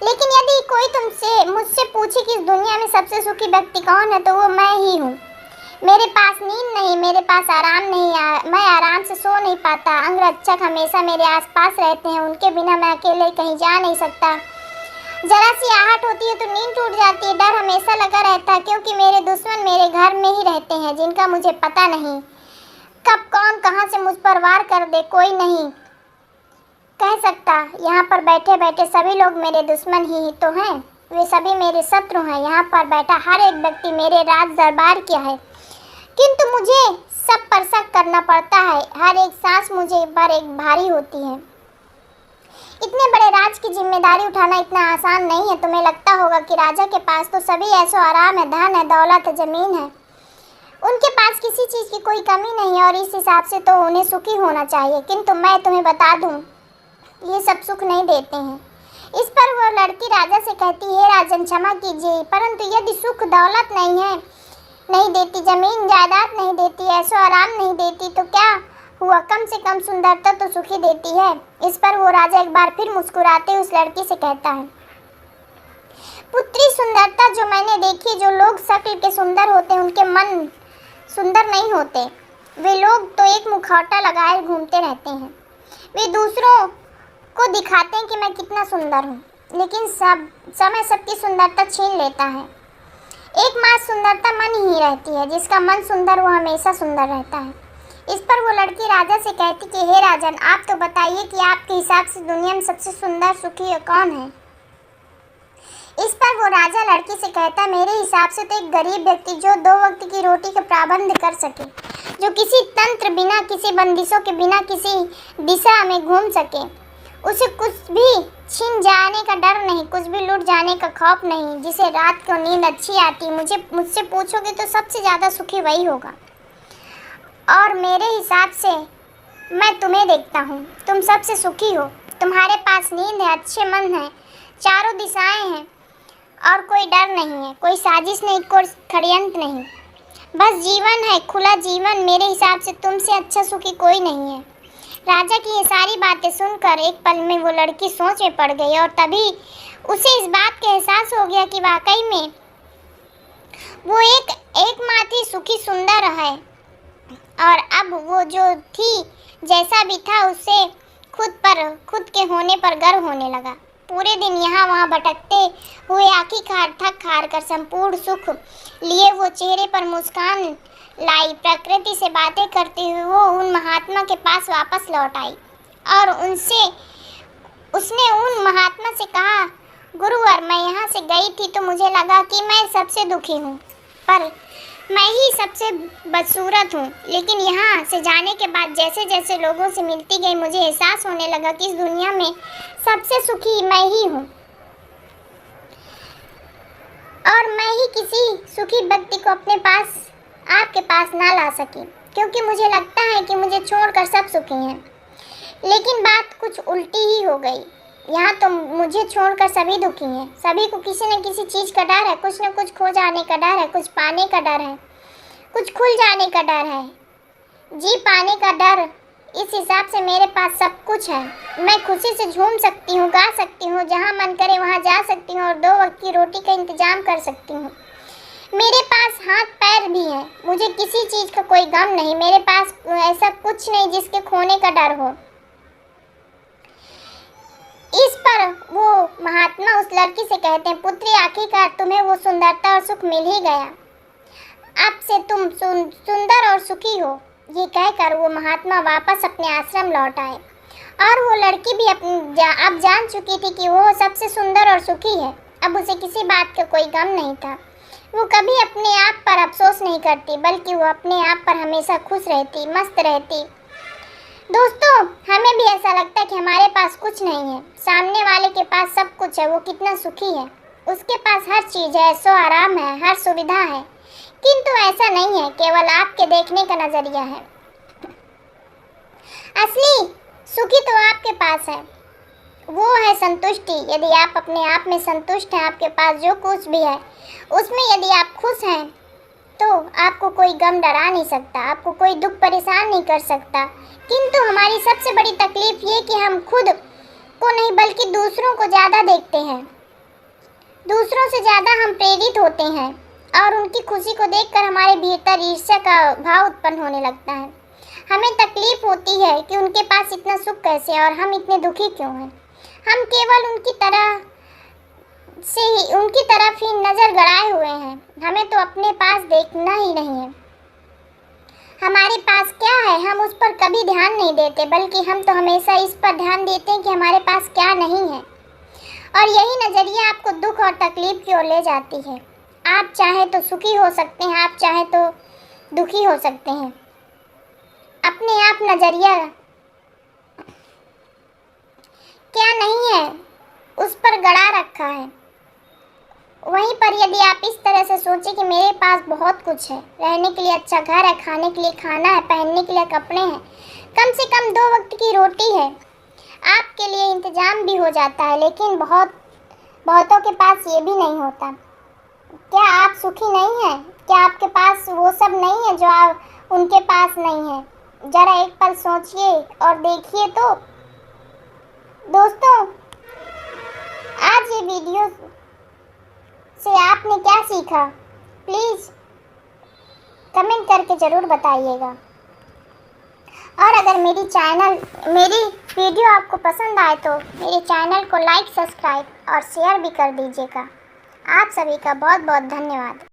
लेकिन यदि कोई मुझसे पूछे कि इस दुनिया में सबसे सुखी व्यक्ति कौन है, तो वो मैं ही हूँ। मेरे पास नींद नहीं, मेरे पास आराम नहीं, मैं आराम से सो नहीं पाता। अंगरक्षक हमेशा मेरे आसपास रहते हैं, उनके बिना मैं अकेले कहीं जा नहीं सकता। जरा सी आहट होती है तो नींद टूट जाती है। डर हमेशा लगा रहता है क्योंकि मेरे दुश्मन मेरे घर में ही रहते हैं, जिनका मुझे पता नहीं कब कौन कहाँ से मुझ पर वार कर दे, कोई नहीं कह सकता। यहाँ पर बैठे बैठे सभी लोग मेरे दुश्मन ही तो हैं, वे सभी मेरे शत्रु हैं। यहाँ पर बैठा हर एक व्यक्ति मेरे राज दरबार किया है, किंतु मुझे सब पर शक करना पड़ता है। हर एक सांस मुझे पर एक भारी होती है। इतने बड़े राज की जिम्मेदारी उठाना इतना आसान नहीं है। तुम्हें लगता होगा कि राजा के पास तो सभी ऐसो आराम है, धन है, दौलत है, जमीन है, उनके पास किसी चीज़ की कोई कमी नहीं है और इस हिसाब से तो उन्हें सुखी होना चाहिए। किंतु मैं तुम्हें बता दूं, ये सब सुख नहीं देते हैं। इस पर वो लड़की राजा से कहती है, राजन, क्षमा कीजिए, परंतु यदि सुख दौलत नहीं देती, जमीन जायदाद नहीं देती, ऐसो आराम नहीं देती, तो क्या हुआ? कम से कम सुंदरता तो सुखी देती है। इस पर वो राजा एक बार फिर मुस्कुराते उस लड़की से कहता है, पुत्री, सुंदरता जो मैंने देखी, जो लोग शक्ल के सुंदर होते हैं उनके मन सुंदर नहीं होते। वे लोग तो एक मुखौटा लगाए घूमते रहते हैं। वे दूसरों को दिखाते हैं कि मैं कितना सुंदर हूँ, लेकिन समय सबकी सुंदरता छीन लेता है। एकमात्र सुंदरता मन ही रहती है, जिसका मन सुंदर वो हमेशा सुंदर रहता है। इस पर वो लड़की राजा से कहती कि हे राजन, आप तो बताइए कि आपके हिसाब से दुनिया में सबसे सुंदर सुखी कौन है? इस पर वो राजा लड़की से कहता है, मेरे हिसाब से तो एक गरीब व्यक्ति जो 2 वक्त की रोटी का प्रबंध कर सके, जो किसी तंत्र बिना, किसी बंदिशों के बिना किसी दिशा में घूम सके, उसे कुछ भी छिन जाने का डर नहीं, कुछ भी लूट जाने का खौफ नहीं, जिसे रात को नींद अच्छी आती। मुझसे पूछोगे तो सबसे ज़्यादा सुखी वही होगा। और मेरे हिसाब से मैं तुम्हें देखता हूँ, तुम सबसे सुखी हो। तुम्हारे पास नींद है, अच्छे मन है, चारों दिशाएं हैं और कोई डर नहीं है, कोई साजिश नहीं, कोई षड्यंत्र नहीं, बस जीवन है, खुला जीवन। मेरे हिसाब से तुमसे अच्छा सुखी कोई नहीं है। राजा की ये सारी बातें सुनकर एक पल में वो लड़की सोच में पड़ गई और तभी उसे इस बात का एहसास हो गया कि वाकई में वो एकमात्र सुखी सुंदर है और अब वो जो थी, जैसा भी था, उससे खुद के होने पर गर्व होने लगा। पूरे दिन यहाँ वहाँ भटकते हुए आखिरकार थक हार कर संपूर्ण सुख लिए वो चेहरे पर मुस्कान लाई। प्रकृति से बातें करते हुए वो उन महात्मा के पास वापस लौट आई और उसने उन महात्मा से कहा, गुरुवर, मैं यहाँ से गई थी तो मुझे लगा कि मैं सबसे दुखी हूँ, पर मैं ही सबसे बदसूरत हूँ। लेकिन यहाँ से जाने के बाद जैसे जैसे लोगों से मिलती गई मुझे एहसास होने लगा कि इस दुनिया में सबसे सुखी मैं ही हूँ और मैं ही किसी सुखी व्यक्ति को अपने पास आपके पास ना ला सकी, क्योंकि मुझे लगता है कि मुझे छोड़कर सब सुखी हैं। लेकिन बात कुछ उल्टी ही हो गई। यहाँ तो मुझे छोड़कर सभी दुखी हैं। सभी को किसी न किसी चीज़ का डर है, कुछ न कुछ खो जाने का डर है, कुछ पाने का डर है, कुछ खुल जाने का डर है, जी पाने का डर। इस हिसाब से मेरे पास सब कुछ है। मैं खुशी से झूम सकती हूँ, गा सकती हूँ, जहाँ मन करे वहाँ जा सकती हूँ और 2 वक्त की रोटी का इंतजाम कर सकती हूँ। मेरे पास हाथ पैर भी हैं। मुझे किसी चीज़ का कोई गम नहीं। मेरे पास ऐसा कुछ नहीं जिसके खोने का डर हो। इस पर वो महात्मा उस लड़की से कहते हैं, पुत्री आखिरकार तुम्हें वो सुंदरता और सुख मिल ही गया। अब से तुम सुंदर और सुखी हो। ये कहकर वो महात्मा वापस अपने आश्रम लौट आए और वो लड़की भी अब जान चुकी थी कि वो सबसे सुंदर और सुखी है। अब उसे किसी बात का कोई गम नहीं था। वो कभी अपने आप पर अफसोस नहीं करती, बल्कि वो अपने आप पर हमेशा खुश रहती, मस्त रहती। दोस्तों, हमें भी ऐसा लगता है कि हमारे पास कुछ नहीं है, सामने वाले के पास सब कुछ है, वो कितना सुखी है, उसके पास हर चीज़ है, सो आराम है, हर सुविधा है। किंतु ऐसा नहीं है, केवल आपके देखने का नज़रिया है। असली सुखी तो आपके पास है, वो है संतुष्टि। यदि आप अपने आप में संतुष्ट हैं, आपके पास जो कुछ भी है उसमें यदि आप खुश हैं, तो आपको कोई गम डरा नहीं सकता, आपको कोई दुख परेशान नहीं कर सकता। किंतु हमारी सबसे बड़ी तकलीफ ये कि हम खुद को नहीं बल्कि दूसरों को ज़्यादा देखते हैं। दूसरों से ज़्यादा हम प्रेरित होते हैं और उनकी खुशी को देखकर हमारे भीतर ईर्ष्या का भाव उत्पन्न होने लगता है। हमें तकलीफ होती है कि उनके पास इतना सुख कैसे है और हम इतने दुखी क्यों हैं। हम केवल उनकी तरफ ही नज़र गड़ाए हुए हैं। हमें तो अपने पास देखना ही नहीं है। हमारे पास क्या है हम उस पर कभी ध्यान नहीं देते, बल्कि हम तो हमेशा इस पर ध्यान देते हैं कि हमारे पास क्या नहीं है। और यही नज़रिया आपको दुख और तकलीफ की ओर ले जाती है। आप चाहे तो सुखी हो सकते हैं, आप चाहे तो दुखी हो सकते हैं। अपने आप नज़रिया क्या नहीं है उस पर गड़ा रखा है। वहीं पर यदि आप इस तरह से सोचें कि मेरे पास बहुत कुछ है, रहने के लिए अच्छा घर है, खाने के लिए खाना है, पहनने के लिए कपड़े हैं, कम से कम 2 वक्त की रोटी है, आपके लिए इंतजाम भी हो जाता है। लेकिन बहुतों के पास ये भी नहीं होता। क्या आप सुखी नहीं हैं? क्या आपके पास वो सब नहीं है जो उनके पास नहीं है? ज़रा एक पल सोचिए और देखिए। तो दोस्तों, आज ये वीडियो से आपने क्या सीखा, प्लीज़ कमेंट करके ज़रूर बताइएगा। और अगर मेरी वीडियो आपको पसंद आए तो मेरे चैनल को लाइक, सब्सक्राइब और शेयर भी कर दीजिएगा। आप सभी का बहुत बहुत धन्यवाद।